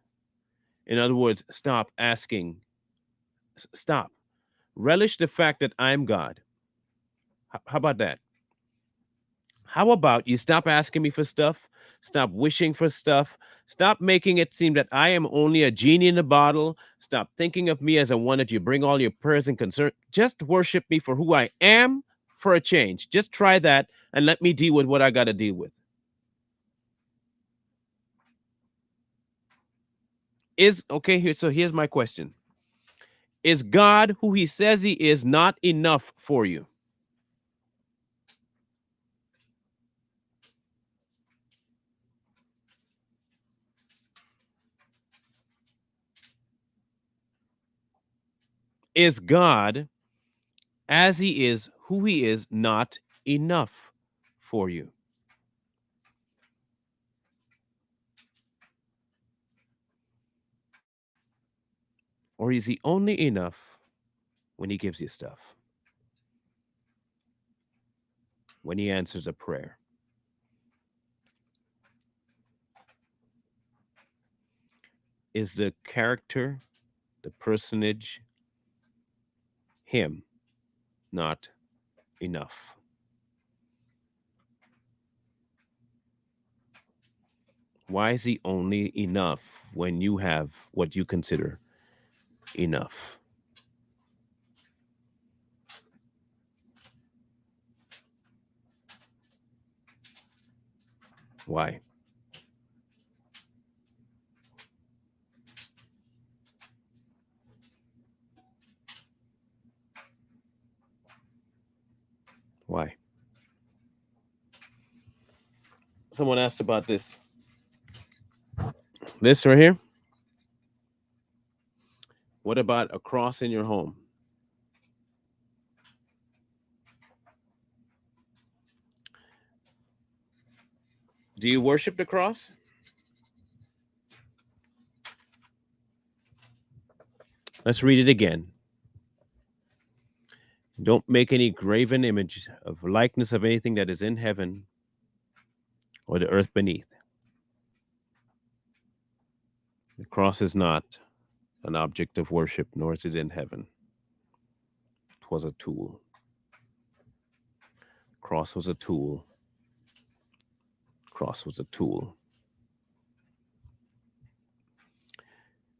In other words, stop asking. Stop. Relish the fact that I'm God. How about that? How about you stop asking me for stuff? Stop wishing for stuff. Stop making it seem that I am only a genie in a bottle. Stop thinking of me as a one that you bring all your prayers and concerns. Just worship me for who I am for a change. Just try that and let me deal with what I got to deal with. Is okay here. So here's my question. Is God who he says he is not enough for you? Is God as he is who he is not enough for you? Or is he only enough when he gives you stuff? When he answers a prayer? Is the character, the personage, him not enough? Why is he only enough when you have what you consider enough? Why? Why? Someone asked about this. This right here. What about a cross in your home? Do you worship the cross? Let's read it again. Don't make any graven image of likeness of anything that is in heaven or the earth beneath. The cross is not an object of worship, nor is it in heaven. It was a tool. Cross was a tool. Cross was a tool.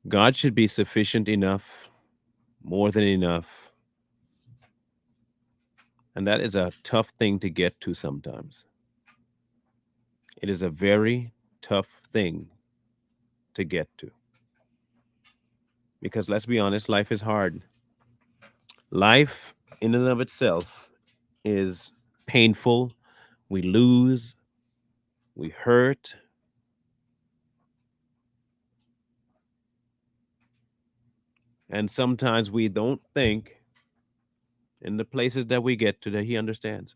God should be sufficient enough, more than enough. And that is a tough thing to get to sometimes. It is a very tough thing to get to. Because let's be honest, life is hard. Life, in and of itself, is painful. We lose, we hurt. And sometimes we don't think in the places that we get to that He understands.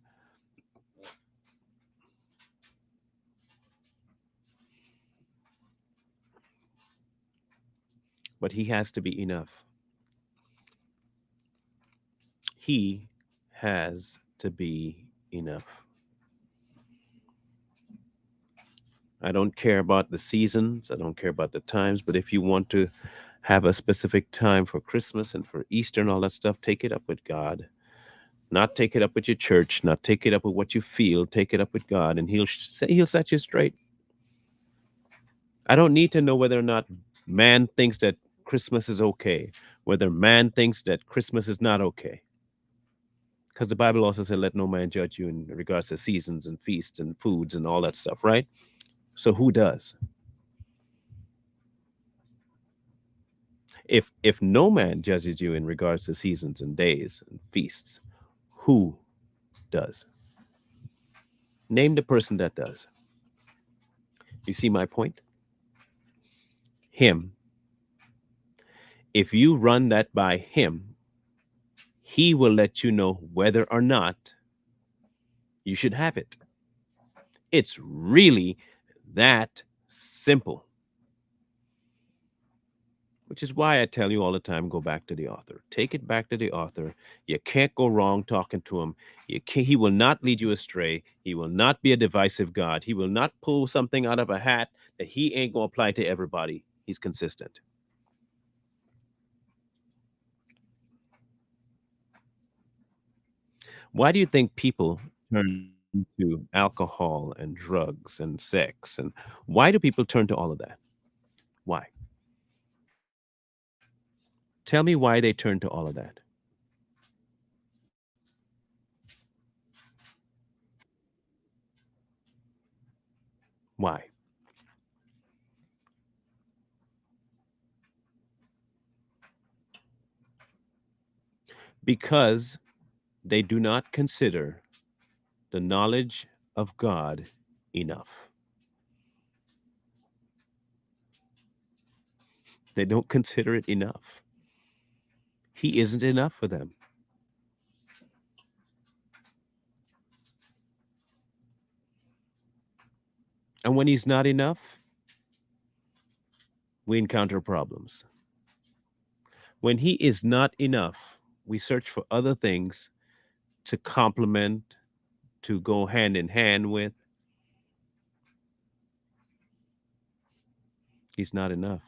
But He has to be enough. He has to be enough. I don't care about the seasons, I don't care about the times, but if you want to have a specific time for Christmas and for Easter and all that stuff, take it up with God. Not take it up with your church, not take it up with what you feel, take it up with God, and He'll set you straight. I don't need to know whether or not man thinks that Christmas is okay, whether man thinks that Christmas is not okay. Because the Bible also said, let no man judge you in regards to seasons and feasts and foods and all that stuff, right? So who does? If no man judges you in regards to seasons and days and feasts, who does? Name the person that does. You see my point? Him. If you run that by him, he will let you know whether or not you should have it. It's really that simple, which is why I tell you all the time, go back to the author. Take it back to the author. You can't go wrong talking to him. He will not lead you astray. He will not be a divisive God. He will not pull something out of a hat that he ain't going to apply to everybody. He's consistent. Why do you think people turn to alcohol and drugs and sex? And why do people turn to all of that? Why? Tell me why they turn to all of that. Why? Because they do not consider the knowledge of God enough. They don't consider it enough. He isn't enough for them. And when he's not enough, we encounter problems. When he is not enough, we search for other things to complement, to go hand in hand with. He's not enough.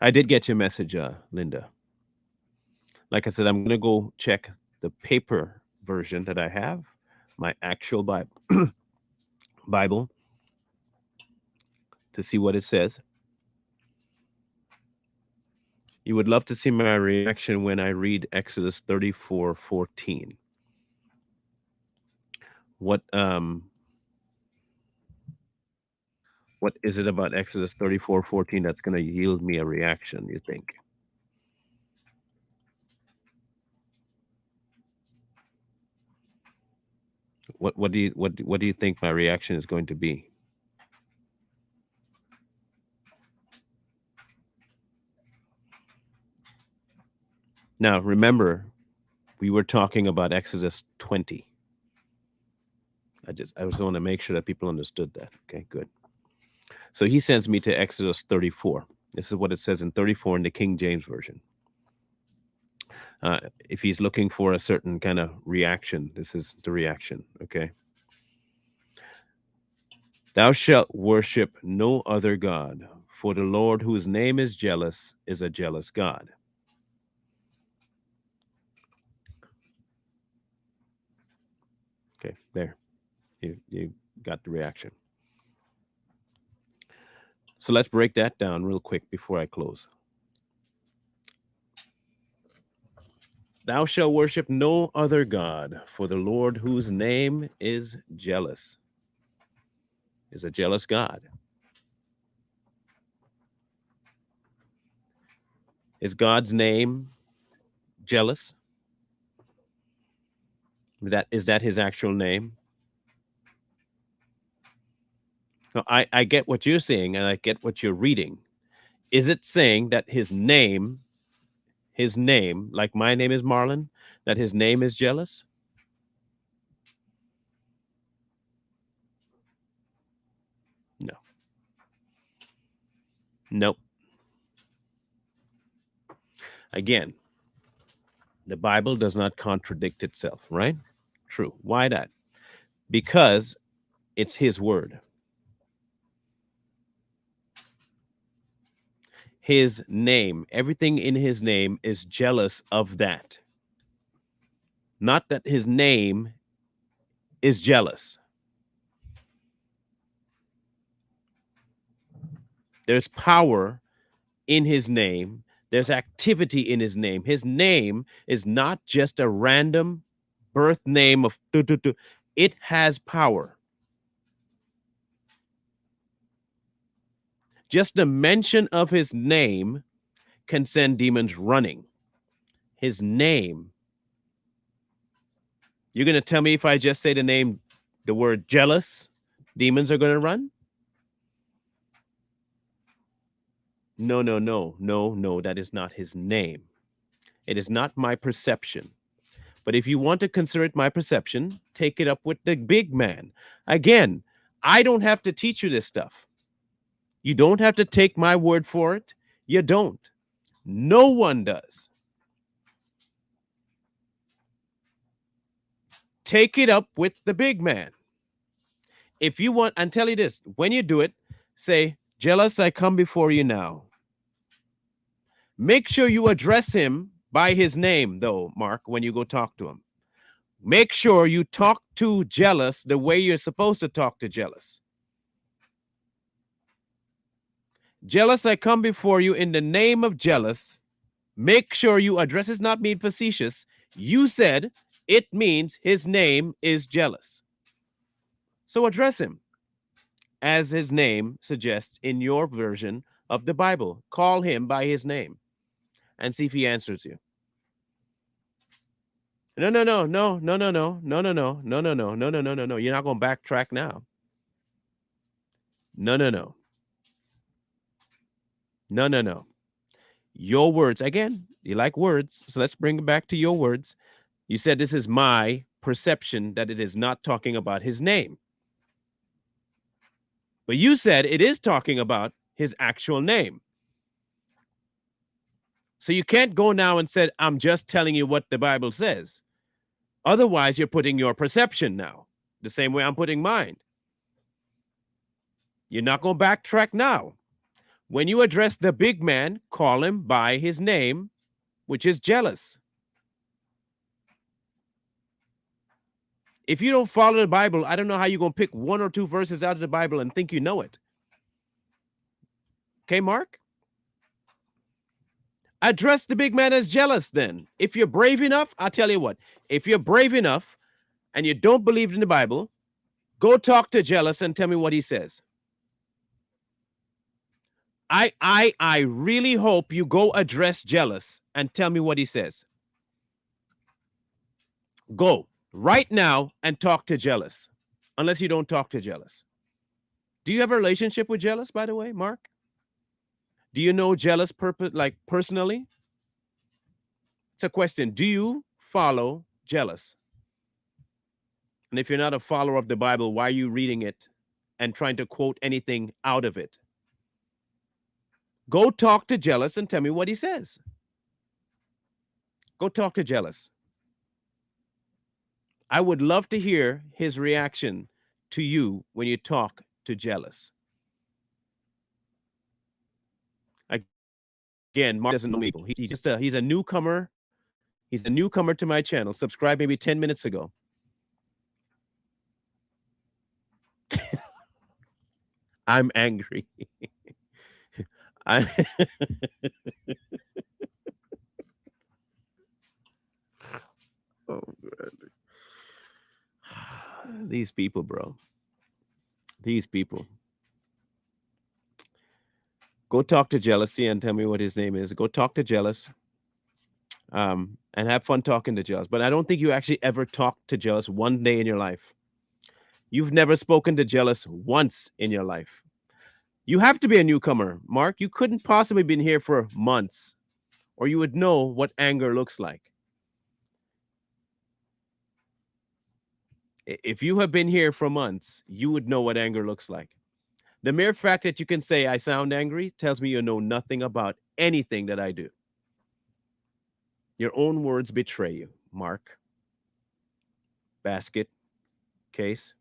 I did get your message, Linda. Like I said, I'm going to go check the paper version that I have, my actual Bible, to see what it says. You would love to see my reaction when I read Exodus 34:14. What um what is it about Exodus 34:14 that's going to yield me a reaction, you think? What do you think my reaction is going to be? Now, remember, we were talking about Exodus 20. I was want to make sure that people understood that. Okay, good. So he sends me to Exodus 34. This is what it says in 34 in the King James version. If he's looking for a certain kind of reaction, this is the reaction. Okay. Thou shalt worship no other God, for the Lord, whose name is jealous, is a jealous God. Okay, there. You got the reaction. So let's break that down real quick before I close. Thou shalt worship no other God, for the Lord, whose name is jealous, is a jealous God. Is God's name jealous? That is that his actual name? No, I get what you're saying and I get what you're reading. Is it saying that his name, like my name is Marlon, that his name is jealous? No. Nope. Again, the Bible does not contradict itself, right? True. Why that? Because it's his word. His name, everything in his name is jealous of that. not that his name is jealous. There's power in his name, there's activity in his name. His name is not just a random birth name of do, do, do. It has power. Just the mention of his name can send demons running. His name. You're going to tell me if I just say the name, the word jealous, demons are going to run? No, no, no, no, no. That is not his name. It is not my perception. But if you want to consider it my perception, take it up with the big man. Again, I don't have to teach you this stuff. You don't have to take my word for it. You don't. No one does. Take it up with the big man. If you want, and tell you this, when you do it, say, jealous, I come before you now. Make sure you address him by his name, though, Mark, when you go talk to him. Make sure you talk to jealous the way you're supposed to talk to jealous. Jealous, I come before you in the name of jealous. Make sure you address is not mean facetious. You said it means his name is jealous. So address him as his name suggests in your version of the Bible. Call him by his name and see if he answers you. No, no, no, no, no, no, no, no, no, no, no, no, no, no, no, no, no, no. You're not going to backtrack now. No, no, no. No, no, no. Your words, again, you like words. So let's bring it back to your words. You said this is my perception that it is not talking about his name. But you said it is talking about his actual name. So you can't go now and say, I'm just telling you what the Bible says. Otherwise, you're putting your perception now, the same way I'm putting mine. You're not going to backtrack now. When you address the big man, call him by his name, which is jealous. If you don't follow the Bible, I don't know how you're going to pick one or two verses out of the Bible and think you know it. Okay, Mark? Address the big man as jealous then. If you're brave enough, I'll tell you what. If you're brave enough and you don't believe in the Bible, go talk to jealous and tell me what he says. I really hope you go address jealous and tell me what he says. Go right now and talk to jealous. Unless you don't talk to jealous. Do you have a relationship with jealous, by the way, Mark? Do you know jealous like personally? It's a question. Do you follow jealous? And if you're not a follower of the Bible, why are you reading it and trying to quote anything out of it? Go talk to jealous and tell me what he says. Go talk to jealous. I would love to hear his reaction to you when you talk to jealous. Again, Mark doesn't know me. He's a newcomer. He's a newcomer to my channel. Subscribed maybe 10 minutes ago. I'm angry. I oh God. These people, bro. These people. Go talk to jealousy and tell me what his name is. Go talk to jealous. And have fun talking to jealous. But I don't think you actually ever talked to jealous one day in your life. You've never spoken to jealous once in your life. You have to be a newcomer, Mark. You couldn't possibly been here for months, or you would know what anger looks like. If you have been here for months, you would know what anger looks like. The mere fact that you can say I sound angry tells me you know nothing about anything that I do. Your own words betray you, Mark. Basket case.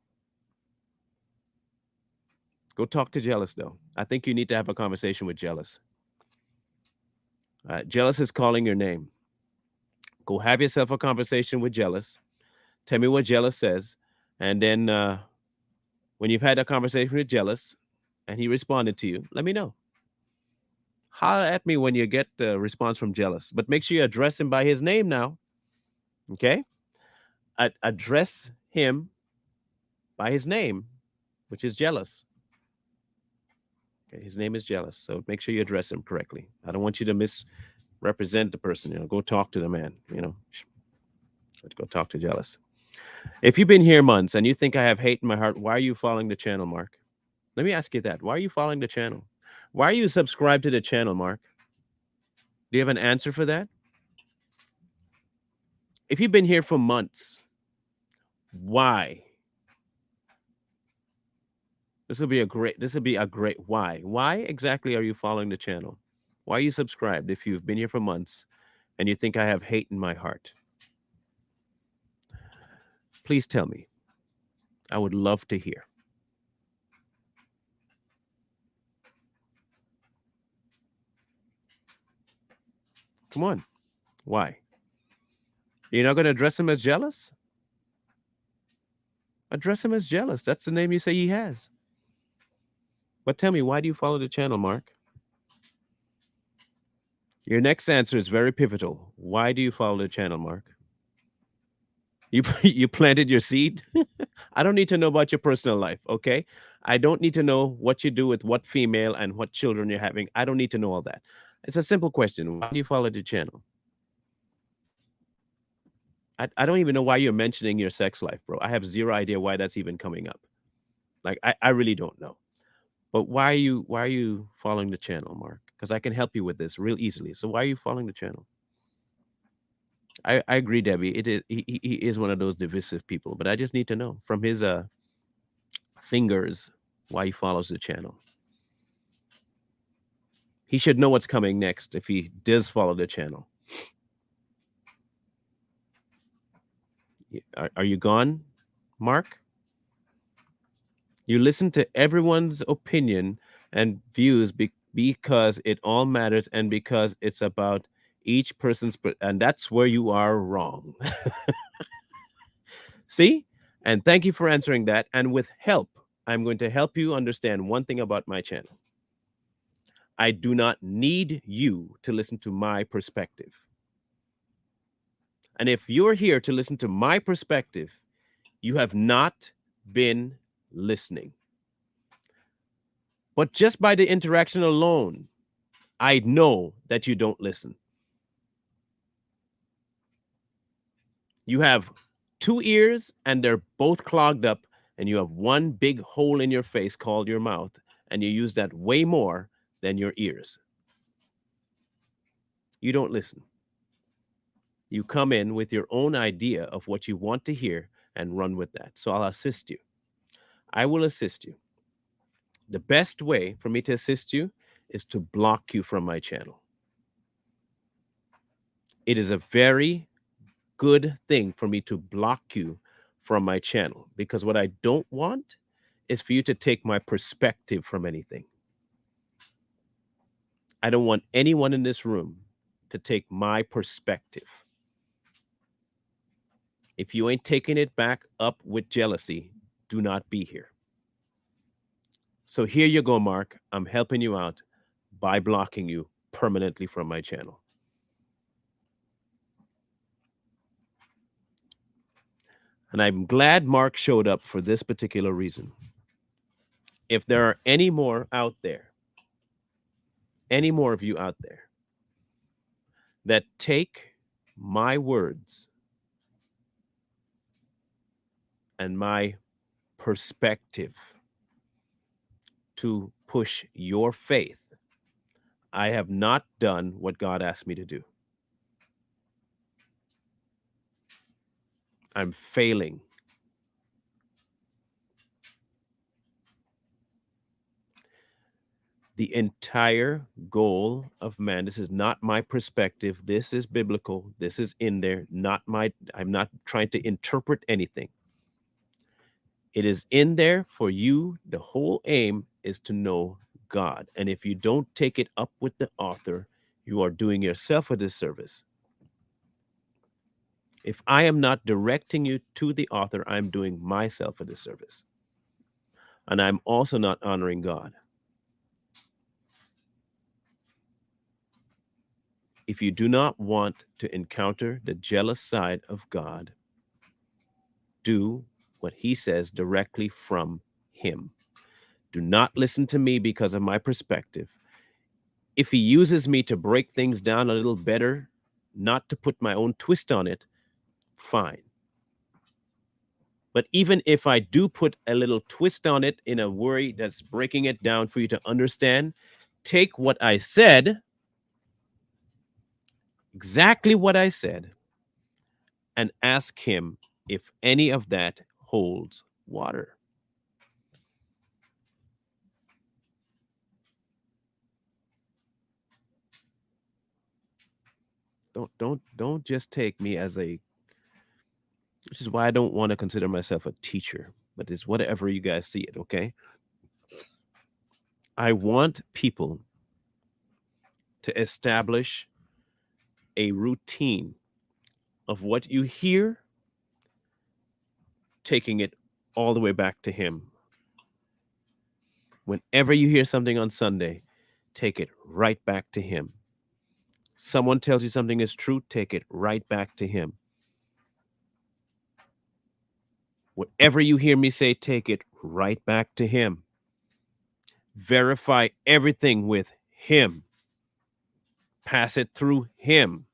Go talk to jealous, though. I think you need to have a conversation with jealous. Jealous is calling your name. Go have yourself a conversation with Jealous. Tell me what Jealous says. And then when you've had a conversation with Jealous and he responded to you, let me know. Holler at me when you get the response from Jealous. But make sure you address him by his name now. Okay? Address him by his name, which is Jealous. Okay? His name is Jealous. So make sure you address him correctly. I don't want you to misrepresent the person. Go talk to the man. Let's go talk to Jealous. If you've been here months and you think I have hate in my heart, why are you following the channel, Mark? Let me ask you that. Why are you following the channel? Why are you subscribed to the channel, Mark? Do you have an answer for that? If you've been here for months, why? This will be a great why. Why exactly are you following the channel? Why are you subscribed if you've been here for months and you think I have hate in my heart? Please tell me. I would love to hear. Come on. Why? You're not going to address him as Jealous? Address him as Jealous. That's the name you say he has. But tell me, why do you follow the channel, Mark? Your next answer is very pivotal. Why do you follow the channel, Mark? You planted your seed? I don't need to know about your personal life, okay? I don't need to know what you do with what female and what children you're having. I don't need to know all that. It's a simple question. Why do you follow the channel? I don't even know why you're mentioning your sex life, bro. I have zero idea why that's even coming up. Like I really don't know. But why are you following the channel, Mark? Because I can help you with this real easily. So why are you following the channel? I agree, Debbie. It is he is one of those divisive people, but I just need to know from his fingers why he follows the channel. He should know what's coming next if he does follow the channel. Are you gone, Mark? You listen to everyone's opinion and views because it all matters and because it's about each person's, and that's where you are wrong. See? And thank you for answering that. And with help, I'm going to help you understand one thing about my channel. I do not need you to listen to my perspective. And if you're here to listen to my perspective, you have not been listening. But just by the interaction alone, I know that you don't listen. You have two ears and they're both clogged up, and you have one big hole in your face called your mouth, and you use that way more than your ears. You don't listen. You come in with your own idea of what you want to hear and run with that. So I'll assist you. I will assist you. The best way for me to assist you is to block you from my channel. It is a very good thing for me to block you from my channel because what I don't want is for you to take my perspective from anything. I don't want anyone in this room to take my perspective. If you ain't taking it back up with jealousy, do not be here. So here you go, Mark. I'm helping you out by blocking you permanently from my channel. And I'm glad Mark showed up for this particular reason. If there are any more out there, any more of you out there that take my words and my perspective to push your faith, I have not done what God asked me to do. I'm failing. The entire goal of man, this is not my perspective. This is biblical. This is in there. I'm not trying to interpret anything. It is in there for you. The whole aim is to know God. And if you don't take it up with the author, you are doing yourself a disservice. If I am not directing you to the author, I'm doing myself a disservice. And I'm also not honoring God. If you do not want to encounter the jealous side of God, do what he says directly from him. Do not listen to me because of my perspective. If he uses me to break things down a little better, not to put my own twist on it, fine. But even if I do put a little twist on it in a worry that's breaking it down for you to understand, take what I said, exactly what I said, and ask him if any of that holds water. Don't just take me as a, which is why I don't want to consider myself a teacher, but it's whatever you guys see it, okay? I want people to establish a routine of what you hear, taking it all the way back to him. Whenever you hear something on Sunday, take it right back to him. Someone tells you something is true, take it right back to him. Whatever you hear me say, take it right back to him. Verify everything with him. Pass it through him.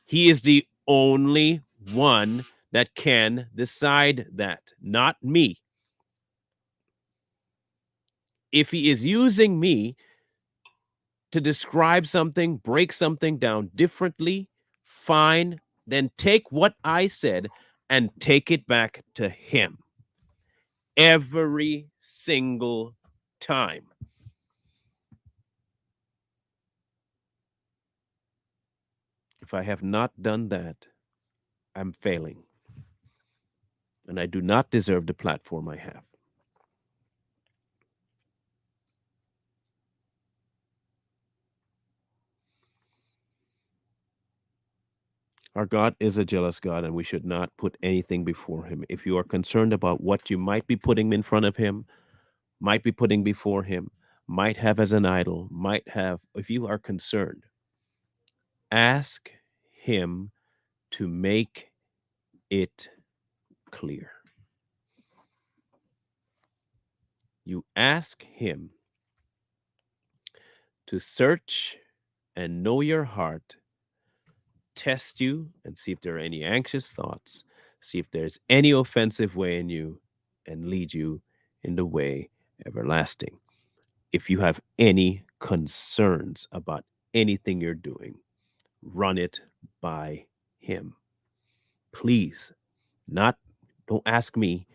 He is the only one that can decide that, not me. If he is using me to describe something, break something down differently, fine, then take what I said and take it back to him every single time. If I have not done that, I'm failing. And I do not deserve the platform I have. Our God is a jealous God, and we should not put anything before him. If you are concerned about what you might be putting in front of him, might be putting before him, might have as an idol, might have, if you are concerned, ask him to make it clear. You ask him to search and know your heart, test you and see if there are any anxious thoughts, see if there's any offensive way in you, and lead you in the way everlasting. If you have any concerns about anything you're doing, run it by him. Please, not, don't ask me,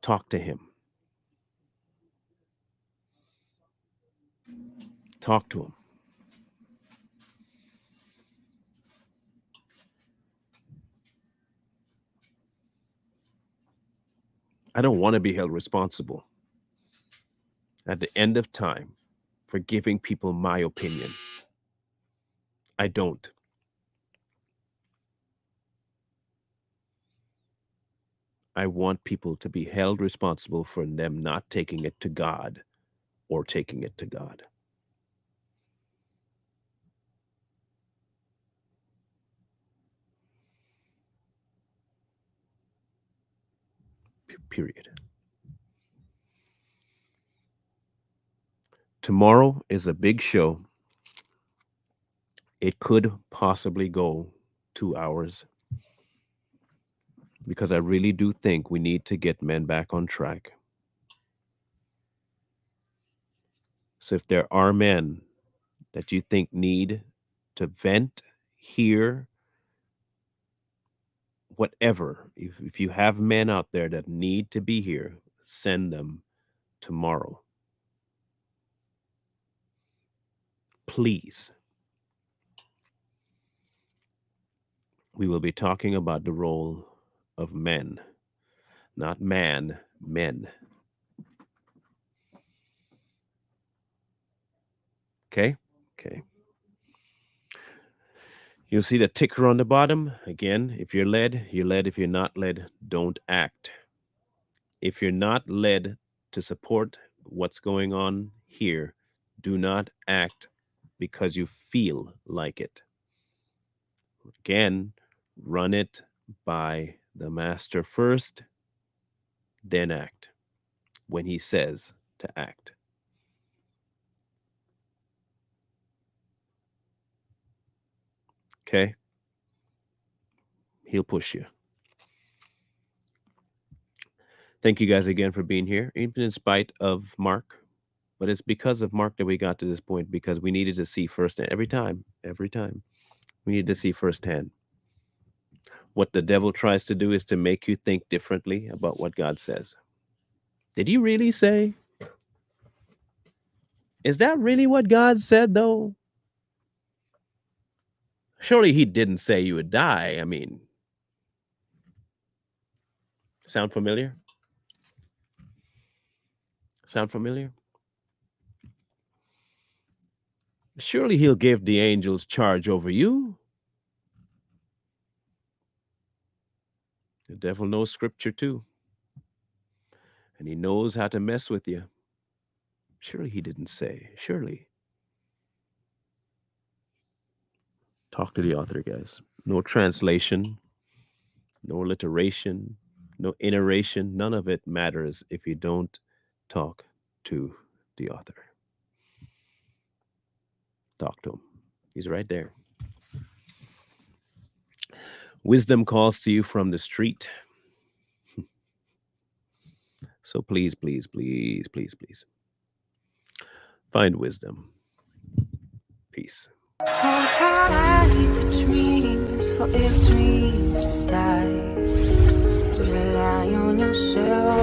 talk to him. Talk to him. I don't want to be held responsible at the end of time for giving people my opinion. I don't. I want people to be held responsible for them not taking it to God or taking it to God. Period. Tomorrow is a big show. It could possibly go 2 hours because I really do think we need to get men back on track. So if there are men that you think need to vent, hear, whatever, if you have men out there that need to be here, send them tomorrow. Please. We will be talking about the role of men, not man, men. Okay? Okay. You'll see the ticker on the bottom. Again, if you're led, you're led. If you're not led, don't act. If you're not led to support what's going on here, do not act because you feel like it. Again, run it by the master first, then act when he says to act. Okay? He'll push you. Thank you guys again for being here, even in spite of Mark. But it's because of Mark that we got to this point because we needed to see firsthand every time. We need to see firsthand. What the devil tries to do is to make you think differently about what God says. Did he really say? Is that really what God said, though? Surely he didn't say you would die. I mean, sound familiar? Sound familiar? Surely he'll give the angels charge over you. The devil knows scripture too, and he knows how to mess with you. Surely he didn't say. Surely. Talk to the author, guys. No translation, no alliteration, no iteration. None of it matters if you don't talk to the author. Talk to him. He's right there. Wisdom calls to you from the street. So please, please, please, please, please find wisdom. Peace. Hold tight the dreams, for if dreams die, rely on yourself.